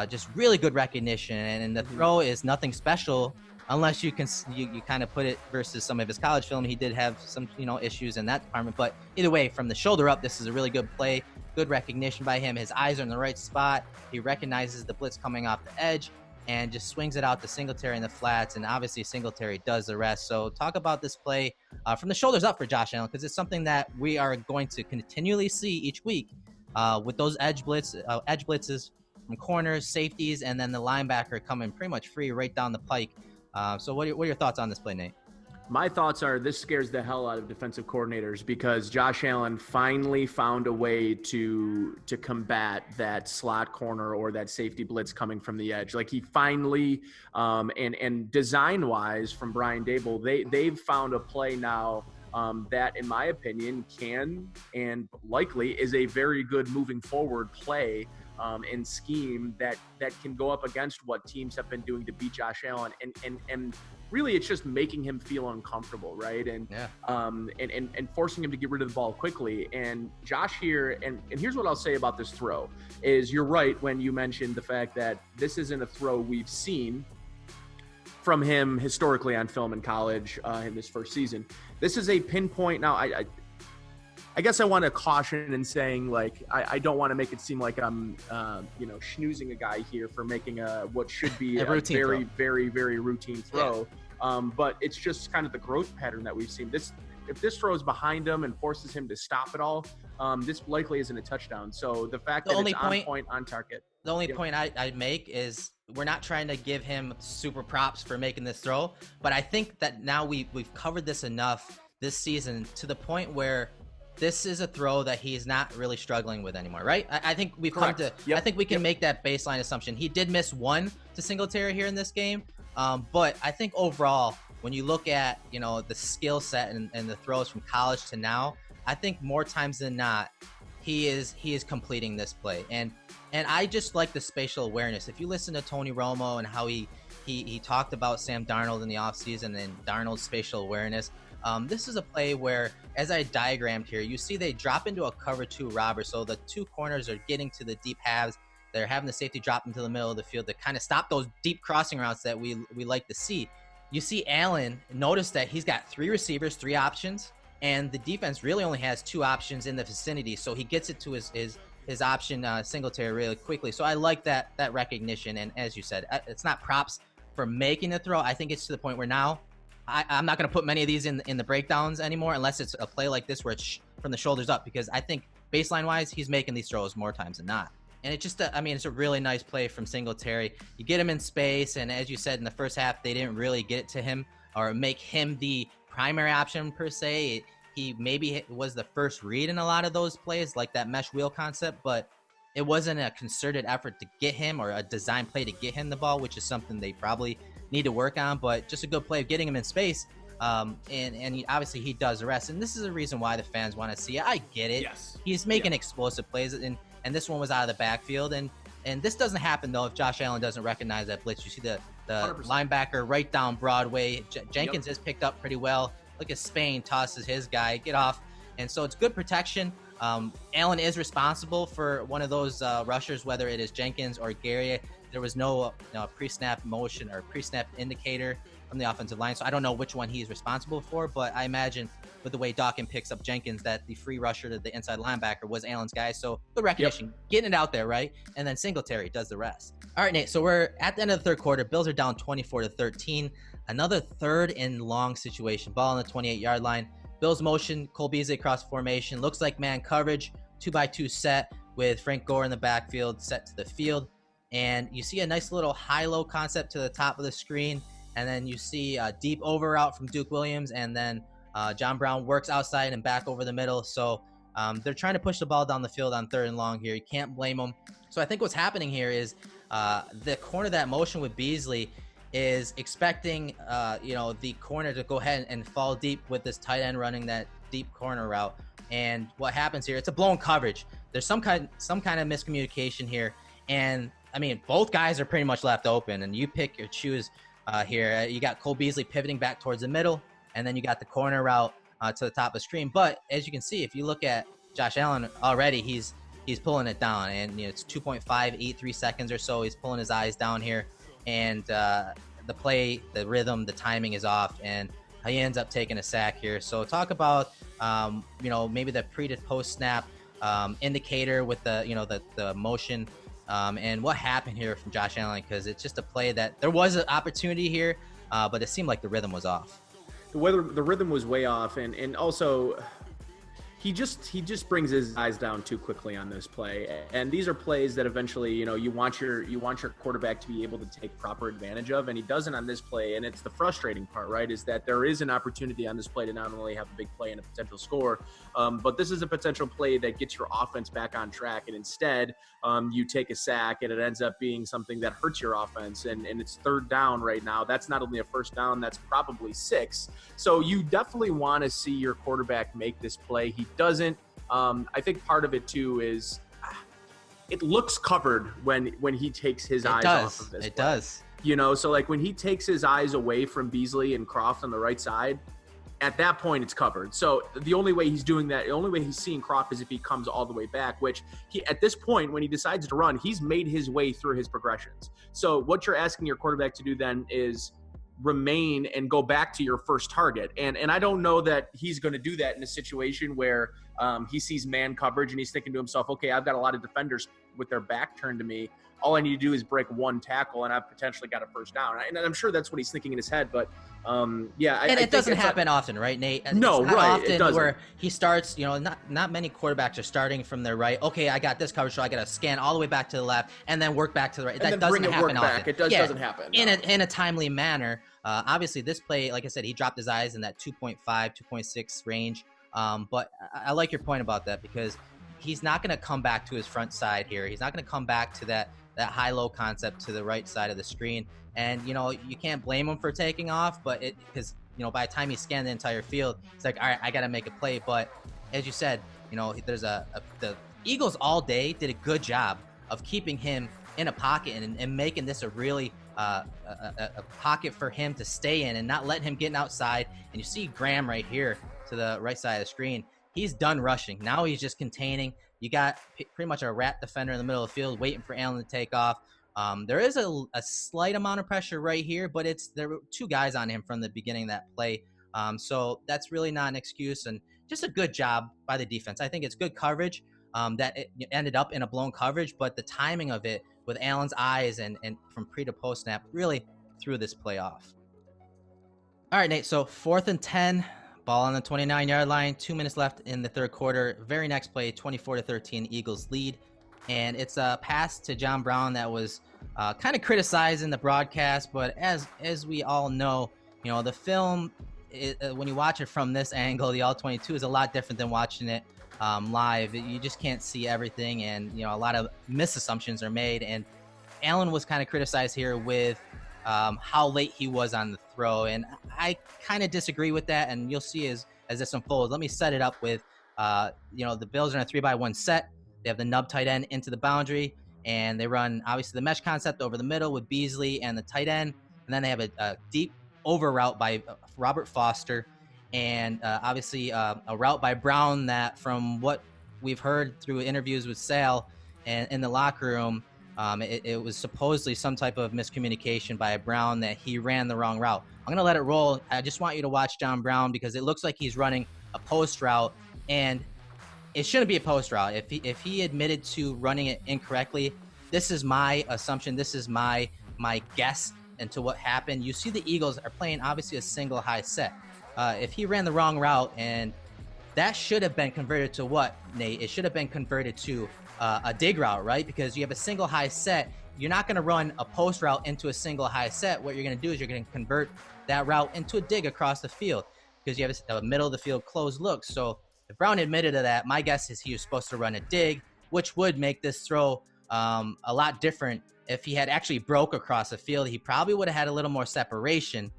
just really good recognition, and the throw is nothing special unless you kind of put it versus some of his college film. He did have some issues in that department, but either way, from the shoulder up, this is a really good play. Good recognition by him. His eyes are in the right spot. He recognizes the blitz coming off the edge and just swings it out to Singletary in the flats, and obviously Singletary does the rest. So talk about this play from the shoulders up for Josh Allen, because it's something that we are going to continually see each week with those edge blitzes from corners, safeties, and then the linebacker coming pretty much free right down the pike. So what are your thoughts on this play, Nate? My thoughts are this scares the hell out of defensive coordinators, because Josh Allen finally found a way to combat that slot corner or that safety blitz coming from the edge. Like he finally, and design wise from Brian Daboll, they've found a play now that, in my opinion, can and likely is a very good moving forward play and scheme that can go up against what teams have been doing to beat Josh Allen, and really it's just making him feel uncomfortable, right? And and forcing him to get rid of the ball quickly. And Josh here, and here's what I'll say about this throw is, you're right when you mentioned the fact that this isn't a throw we've seen from him historically on film in college in this first season. This is a pinpoint. Now, I guess I want to caution in saying, like, I don't want to make it seem like I'm, schnoozing a guy here for making what should be a very, very, very routine throw. Yeah. But it's just kind of the growth pattern that we've seen. If this throw is behind him and forces him to stop it all, this likely isn't a touchdown. So the fact that it's on point, on target. The only point I make is we're not trying to give him super props for making this throw, but I think that now we've covered this enough this season to the point where this is a throw that he's not really struggling with anymore, right? I think we've Correct. Come to. Yep. I think we can make that baseline assumption. He did miss one to Singletary here in this game, but I think overall, when you look at the skill set and the throws from college to now, I think more times than not, he is completing this play, and I just like the spatial awareness. If you listen to Tony Romo and how he talked about Sam Darnold in the offseason and Darnold's spatial awareness. This is a play where, as I diagrammed here, you see they drop into a cover 2 robber. So the 2 corners are getting to the deep halves. They're having the safety drop into the middle of the field to kind of stop those deep crossing routes that we like to see. You see Allen, notice that he's got 3 receivers, 3 options, and the defense really only has 2 options in the vicinity. So he gets it to his option Singletary really quickly. So I like that recognition. And as you said, it's not props for making the throw. I think it's to the point where now I'm not going to put many of these in the breakdowns anymore unless it's a play like this where it's from the shoulders up, because I think baseline wise, he's making these throws more times than not. And it just, I mean, it's a really nice play from Singletary. You get him in space, and as you said, in the first half, they didn't really get it to him or make him the primary option per se. He maybe was the first read in a lot of those plays, like that mesh wheel concept, but it wasn't a concerted effort to get him or a design play to get him the ball, which is something they probably need to work on, but just a good play of getting him in space. And obviously he does the rest. And this is the reason why the fans want to see it. I get it. Yes. He's making explosive plays, and this one was out of the backfield. And this doesn't happen, though, if Josh Allen doesn't recognize that blitz. You see the 100%. Linebacker right down Broadway. Jenkins is picked up pretty well. Look at Spain tosses his guy. Get off. And so it's good protection. Allen is responsible for one of those rushers, whether it is Jenkins or Gary. There was no pre-snap motion or pre-snap indicator from the offensive line, so I don't know which one he's responsible for, but I imagine with the way Dawkins picks up Jenkins that the free rusher to the inside linebacker was Allen's guy. So good recognition, getting it out there, right? And then Singletary does the rest. All right, Nate, so we're at the end of the third quarter. Bills are down 24-13. Another third and long situation. Ball on the 28-yard line. Bills motion, Cole Beasley across formation. Looks like man coverage, 2x2 set with Frank Gore in the backfield set to the field. And you see a nice little high-low concept to the top of the screen. And then you see a deep over route from Duke Williams. And then John Brown works outside and back over the middle. So they're trying to push the ball down the field on third and long here. You can't blame them. So I think what's happening here is the corner that motion with Beasley is expecting, the corner to go ahead and fall deep with this tight end running that deep corner route. And what happens here, it's a blown coverage. There's some kind of miscommunication here. And I mean, both guys are pretty much left open, and you pick your choose here. You got Cole Beasley pivoting back towards the middle, and then you got the corner route to the top of the screen. But as you can see, if you look at Josh Allen already, he's pulling it down, and it's 2.583 seconds or so. He's pulling his eyes down here, and the play, the rhythm, the timing is off, and he ends up taking a sack here. So talk about maybe the pre to post snap indicator with the motion. And what happened here from Josh Allen, because it's just a play that there was an opportunity here, but it seemed like the rhythm was off. The rhythm was way off, and also he just brings his eyes down too quickly on this play. And these are plays that eventually, you want your quarterback to be able to take proper advantage of, and he doesn't on this play. And it's the frustrating part, right? Is that there is an opportunity on this play to not only have a big play and a potential score, but this is a potential play that gets your offense back on track. And instead, you take a sack, and it ends up being something that hurts your offense. And it's third down right now. That's not only a first down, that's probably 6. So you definitely want to see your quarterback make this play. He doesn't. I think part of it too is it looks covered when he takes his eyes off of this. It does. So like when he takes his eyes away from Beasley and Kroft on the right side, at that point it's covered. So the only way he's doing that, the only way he's seeing Kroft is if he comes all the way back, which he, at this point, when he decides to run, he's made his way through his progressions. So what you're asking your quarterback to do then is remain and go back to your first target. And I don't know that he's going to do that in a situation where he sees man coverage and he's thinking to himself, okay, I've got a lot of defenders with their back turned to me. All I need to do is break one tackle and I've potentially got a first down. And I'm sure that's what he's thinking in his head, but it doesn't happen often, right, Nate? No, it's not right. often it doesn't. Where he starts, not many quarterbacks are starting from their right. Okay, I got this coverage, so I got to scan all the way back to the left and then work back to the right. And that doesn't happen often. Back. It doesn't happen. No. In a timely manner. Obviously, this play, like I said, he dropped his eyes in that 2.5, 2.6 range. But I like your point about that, because he's not going to come back to his front side here. He's not going to come back to that high-low concept to the right side of the screen. And, you can't blame him for taking off, but because by the time he scanned the entire field, it's like, all right, I got to make a play. But as you said, there's the Eagles all day did a good job of keeping him in a pocket and making this a really a pocket for him to stay in and not letting him get outside. And you see Graham right here to the right side of the screen. He's done rushing. Now he's just containing. You got pretty much a rat defender in the middle of the field waiting for Allen to take off. There is a slight amount of pressure right here, but there were 2 guys on him from the beginning of that play. So that's really not an excuse, and just a good job by the defense. I think it's good coverage that it ended up in a blown coverage, but the timing of it with Allen's eyes and from pre to post snap really threw this play off. All right, Nate. So 4th and 10, ball on the 29-yard line. 2 minutes left in the third quarter. Very next play, 24-13, Eagles lead. And it's a pass to John Brown that was kind of criticized in the broadcast. But as we all know, the film, when you watch it from this angle, the all-22 is a lot different than watching it live. You just can't see everything, and a lot of misassumptions are made. And Allen was kind of criticized here with how late he was on the throw, and I kind of disagree with that. And you'll see as this unfolds. Let me set it up with, the Bills are in a 3-by-1 set. They have the nub tight end into the boundary, and they run obviously the mesh concept over the middle with Beasley and the tight end, and then they have a deep over route by Robert Foster, and obviously a route by Brown that, from what we've heard through interviews with Sal and in the locker room, it was supposedly some type of miscommunication by Brown that he ran the wrong route. I'm going to let it roll. I just want you to watch John Brown, because it looks like he's running a post route, and it shouldn't be a post route. If he admitted to running it incorrectly, this is my assumption. This is my guess into what happened. You see the Eagles are playing obviously a single high set. If he ran the wrong route, and that should have been converted to what, Nate? It should have been converted to a dig route, right? Because you have a single high set. You're not going to run a post route into a single high set. What you're going to do is you're going to convert that route into a dig across the field, because you have a middle of the field closed look. So if Brown admitted to that, my guess is he was supposed to run a dig, which would make this throw a lot different. If he had actually broke across the field, he probably would have had a little more separation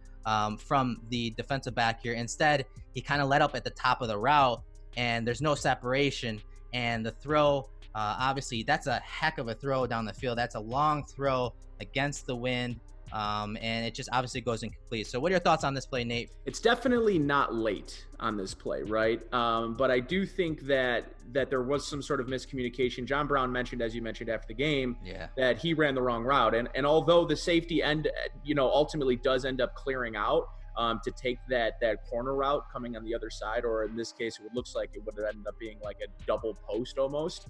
from the defensive back here. Instead, he kind of let up at the top of the route, and there's no separation. And the throw, obviously, that's a heck of a throw down the field. That's a long throw against the wind. And it just obviously goes incomplete. So what are your thoughts on this play, Nate? It's definitely not late on this play, right? But I do think that there was some sort of miscommunication. John Brown mentioned, as you mentioned after the game, that he ran the wrong route. And although the safety ultimately does end up clearing out to take that corner route coming on the other side, or in this case, it looks like it would have ended up being like a double post almost.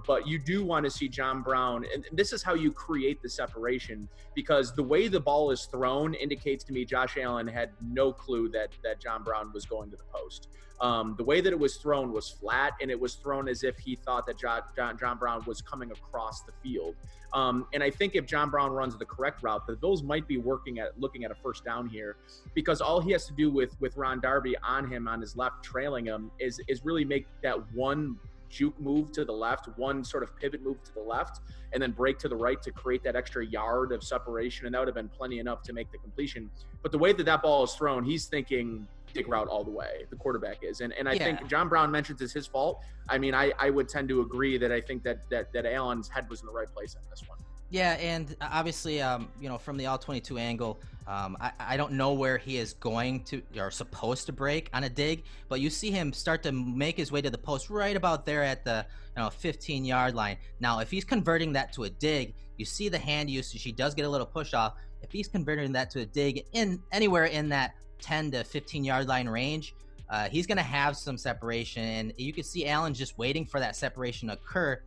But you do want to see John Brown, and this is how you create the separation, because the way the ball is thrown indicates to me Josh Allen had no clue that John Brown was going to the post. The way that it was thrown was flat, and it was thrown as if he thought that John Brown was coming across the field. And I think if John Brown runs the correct route, the Bills might be looking at a first down here, because all he has to do with Ron Darby on him, on his left, trailing him, is really make that one juke move to the left, one sort of pivot move to the left, and then break to the right to create that extra yard of separation. And that would have been plenty enough to make the completion. But the way that ball is thrown, he's thinking dig route all the way. The quarterback is. And I think John Brown mentions it's his fault. I mean, I would tend to agree that I think that Allen's head was in the right place on this one. Yeah, and obviously, from the all-22 angle, I don't know where he is going to or supposed to break on a dig, but you see him start to make his way to the post right about there at the 15-yard line. Now, if he's converting that to a dig, you see the hand usage. He does get a little push off. If he's converting that to a dig in anywhere in that 10 to 15-yard line range, he's going to have some separation, and you can see Allen just waiting for that separation to occur.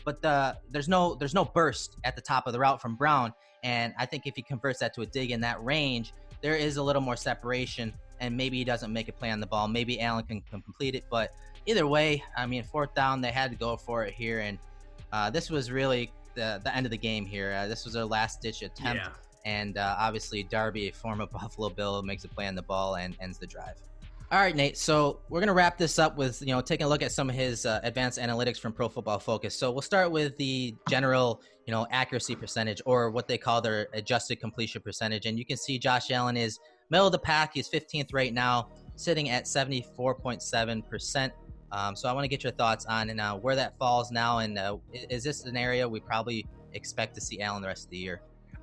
But there's no burst at the top of the route from Brown, and I think if he converts that to a dig in that range, there is a little more separation, and maybe he doesn't make a play on the ball. Maybe Allen can complete it, but either way, I mean, fourth down, they had to go for it here, and this was really the end of the game here. This was their last-ditch attempt, and obviously Darby, a former Buffalo Bill, makes a play on the ball and ends the drive. All right, Nate. So we're going to wrap this up with, taking a look at some of his advanced analytics from Pro Football Focus. So we'll start with the general, accuracy percentage, or what they call their adjusted completion percentage. And you can see Josh Allen is middle of the pack. He's 15th right now, sitting at 74.7%. So I want to get your thoughts on where that falls now. And is this an area we probably expect to see Allen the rest of the year?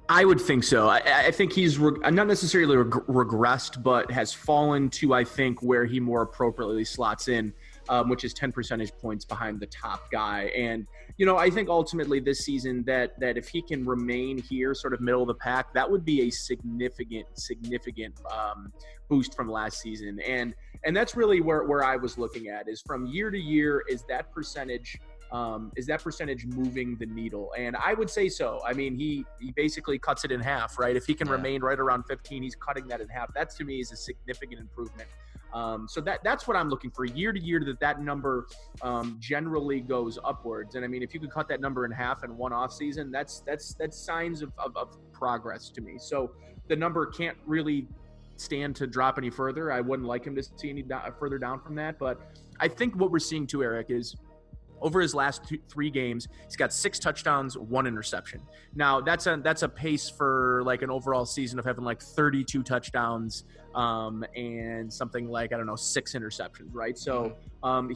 I would think so. I think he's not necessarily regressed, but has fallen to, I think, where he more appropriately slots in, which is 10 percentage points behind the top guy. And, I think ultimately this season that if he can remain here sort of middle of the pack, that would be a significant boost from last season. And that's really where I was looking at, is from year to year, is that percentage Is that percentage moving the needle? And I would say so. I mean, he basically cuts it in half, right? If he can remain right around 15, he's cutting that in half. That to me is a significant improvement. So that's what I'm looking for year to year, that number generally goes upwards. And I mean, if you could cut that number in half in one off season, that's signs of progress to me. So the number can't really stand to drop any further. I wouldn't like him to see any further down from that. But I think what we're seeing too, Erik, is over his last three games, he's got 6 touchdowns, 1 interception. Now that's a pace for like an overall season of having like 32 touchdowns and something like, I don't know, 6 interceptions, right? So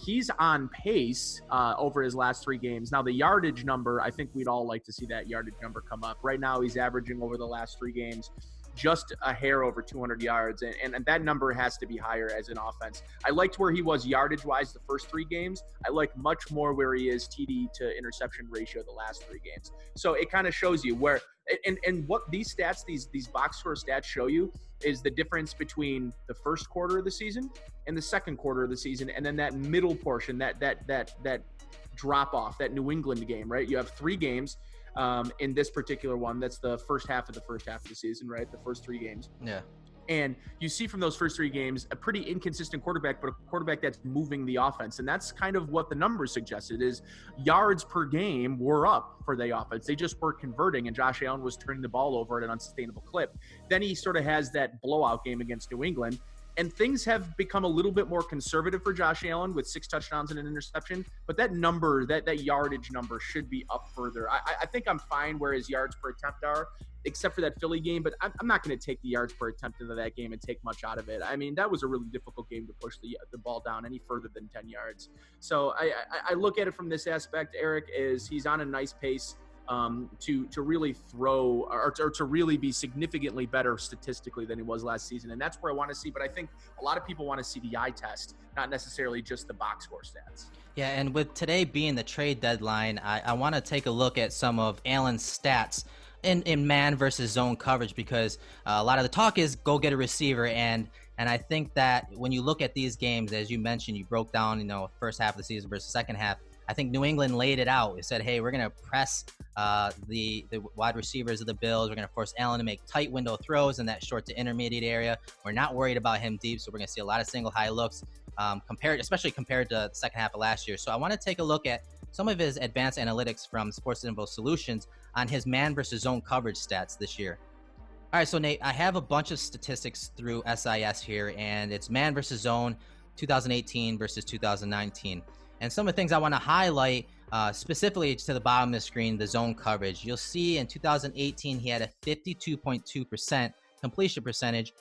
he's on pace over his last 3 games. Now the yardage number, I think we'd all like to see that yardage number come up. Right now he's averaging over the last 3 games just a hair over 200 yards, and that number has to be higher as an offense. I liked where he was yardage-wise the first 3 games. I like much more where he is TD to interception ratio the last 3 games. So it kind of shows you where and what these stats, these box score stats show you is the difference between the first quarter of the season and the second quarter of the season, and then that middle portion, that drop off, that New England game, right? You have 3 games. In this particular one, that's the first half of the season, right? The first 3 games. Yeah. And you see from those first 3 games, a pretty inconsistent quarterback, but a quarterback that's moving the offense. And that's kind of what the numbers suggested is yards per game were up for the offense. They just weren't converting, and Josh Allen was turning the ball over at an unsustainable clip. Then he sort of has that blowout game against New England. And things have become a little bit more conservative for Josh Allen with 6 touchdowns and an interception. But that number, that yardage number should be up further. I think I'm fine where his yards per attempt are, except for that Philly game. But I'm not going to take the yards per attempt into that game and take much out of it. I mean, that was a really difficult game to push the ball down any further than 10 yards. So I look at it from this aspect, Erik, is he's on a nice pace. To really throw or to really be significantly better statistically than he was last season. And that's where I want to see. But I think a lot of people want to see the eye test, not necessarily just the box score stats. Yeah, and with today being the trade deadline, I want to take a look at some of Allen's stats in man versus zone coverage, because a lot of the talk is go get a receiver. And I think that when you look at these games, as you mentioned, you broke down, first half of the season versus second half. I think New England laid it out. It said, hey, we're going to press the wide receivers of the Bills. We're going to force Allen to make tight window throws in that short to intermediate area. We're not worried about him deep, so we're going to see a lot of single high looks, especially compared to the second half of last year. So I want to take a look at some of his advanced analytics from Sports Info Solutions on his man versus zone coverage stats this year. All right, so Nate, I have a bunch of statistics through SIS here, and it's man versus zone 2018 versus 2019. And some of the things I want to highlight, specifically to the bottom of the screen, the zone coverage. You'll see in 2018, he had a 52.2% completion percentage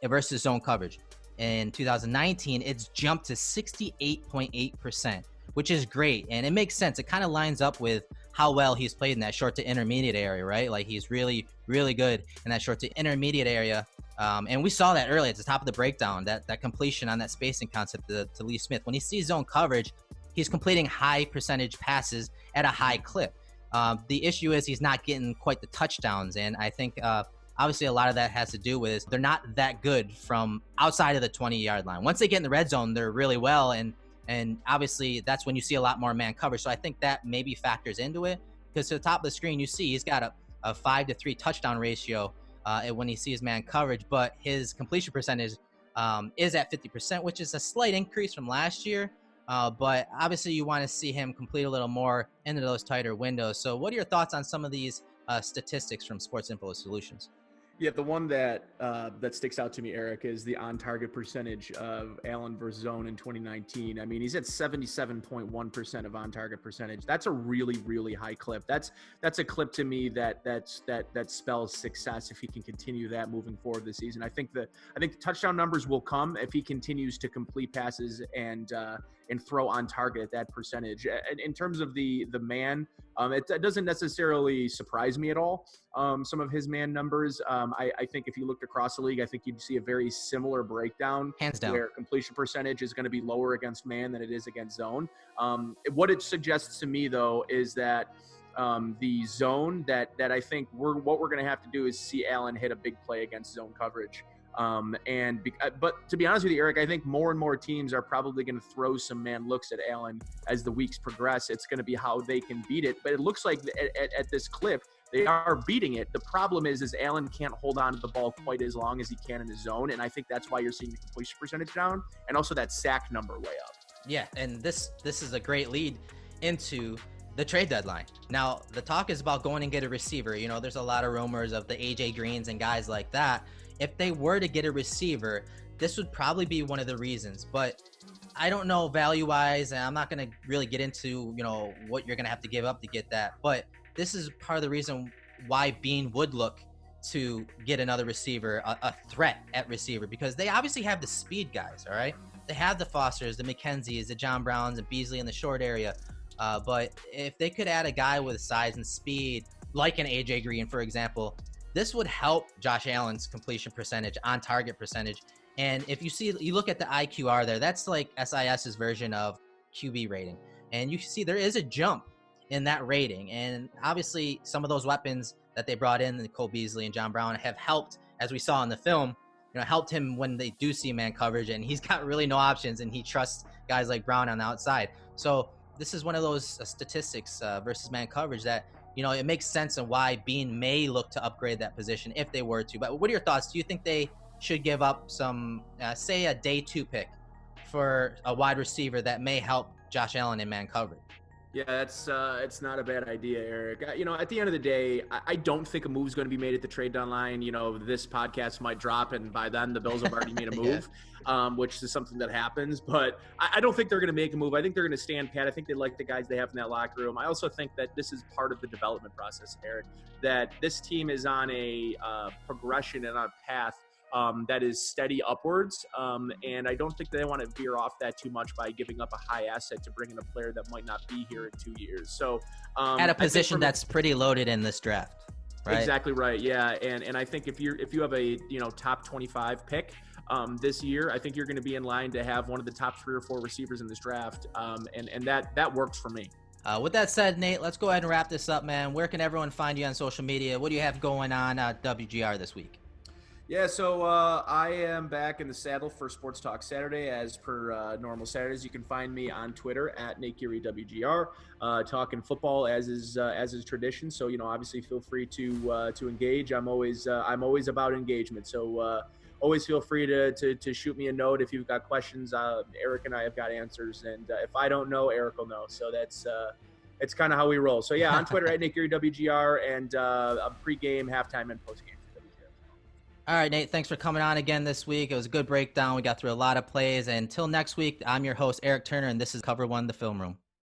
versus zone coverage. In 2019, it's jumped to 68.8%, which is great. And it makes sense. It kind of lines up with how well he's played in that short to intermediate area, right? Like he's really, really good in that short to intermediate area. And we saw that early at the top of the breakdown, that completion on that spacing concept to Lee Smith. When he sees zone coverage, he's completing high percentage passes at a high clip. The issue is he's not getting quite the touchdowns. And I think obviously a lot of that has to do with they're not that good from outside of the 20-yard line. Once they get in the red zone, they're really well. And obviously that's when you see a lot more man coverage. So I think that maybe factors into it, because to the top of the screen, you see he's got a 5-to-3 touchdown ratio when he sees man coverage, but his completion percentage is at 50%, which is a slight increase from last year. But obviously you want to see him complete a little more into those tighter windows. So what are your thoughts on some of these statistics from Sports Info Solutions? Yeah, the one that sticks out to me, Erik, is the on-target percentage of Allen versus zone in 2019. I mean, he's at 77.1% of on-target percentage. That's a really, really high clip. That's a clip to me that spells success if he can continue that moving forward this season. I think the touchdown numbers will come if he continues to complete passes and throw on target at that percentage. In terms of the man, it doesn't necessarily surprise me at all. Some of his man numbers. I think if you looked across the league, I think you'd see a very similar breakdown. Hands down. Where completion percentage is going to be lower against man than it is against zone. What it suggests to me, though, is that the zone that I think what we're going to have to do is see Allen hit a big play against zone coverage. But to be honest with you, Eric, I think more and more teams are probably going to throw some man looks at Allen as the weeks progress. It's going to be how they can beat it. But it looks like at this clip, they are beating it. The problem is Allen can't hold on to the ball quite as long as he can in his zone. And I think that's why you're seeing the completion percentage down and also that sack number way up. Yeah, and this is a great lead into the trade deadline. Now, the talk is about going and get a receiver. You know, there's a lot of rumors of the AJ Greens and guys like that. If they were to get a receiver, this would probably be one of the reasons. But I don't know value-wise, and I'm not going to really get into, you know, what you're going to have to give up to get that. But this is part of the reason why Bean would look to get another receiver, a threat at receiver, because they obviously have the speed guys, all right? They have the Fosters, the McKenzies, the John Browns, and Beasley in the short area. But if they could add a guy with size and speed, like an AJ Green, for example, this would help Josh Allen's completion percentage, on target percentage. And if you look at the IQR there, that's like SIS's version of QB rating. And you see there is a jump in that rating. And obviously some of those weapons that they brought in, Cole Beasley and John Brown, have helped, as we saw in the film, you know, helped him when they do see man coverage, and he's got really no options, and he trusts guys like Brown on the outside. So this is one of those statistics versus man coverage that, you know, it makes sense and why Bean may look to upgrade that position if they were to. But what are your thoughts? Do you think they should give up some, say, a day 2 pick for a wide receiver that may help Josh Allen in man coverage? Yeah, it's not a bad idea, Eric. You know, at the end of the day, I don't think a move's going to be made at the trade deadline. You know, this podcast might drop, and by then the Bills have already made a move, which is something that happens. But I don't think they're going to make a move. I think they're going to stand pat. I think they like the guys they have in that locker room. I also think that this is part of the development process, Eric, that this team is on a progression and on a path that is steady upwards. And I don't think they want to veer off that too much by giving up a high asset to bring in a player that might not be here in 2 years. So at a position that's pretty loaded in this draft, right? Exactly right. Yeah. And I think if you have a, you know, top 25 pick this year, I think you're going to be in line to have one of the top 3 or 4 receivers in this draft. And that works for me. With that said, Nate, let's go ahead and wrap this up, man. Where can everyone find you on social media? What do you have going on WGR this week? Yeah, so I am back in the saddle for Sports Talk Saturday as per normal Saturdays. You can find me on Twitter at NateGearyWGR, talking football as is tradition. So, you know, obviously feel free to engage. I'm always about engagement. So always feel free to shoot me a note if you've got questions. Erik and I have got answers, and if I don't know, Erik will know. So that's it's kind of how we roll. So yeah, on Twitter at NateGearyWGR, and a pregame, halftime, and postgame. All right, Nate, thanks for coming on again this week. It was a good breakdown. We got through a lot of plays. And until next week, I'm your host, Erik Turner, and this is Cover One, the Film Room.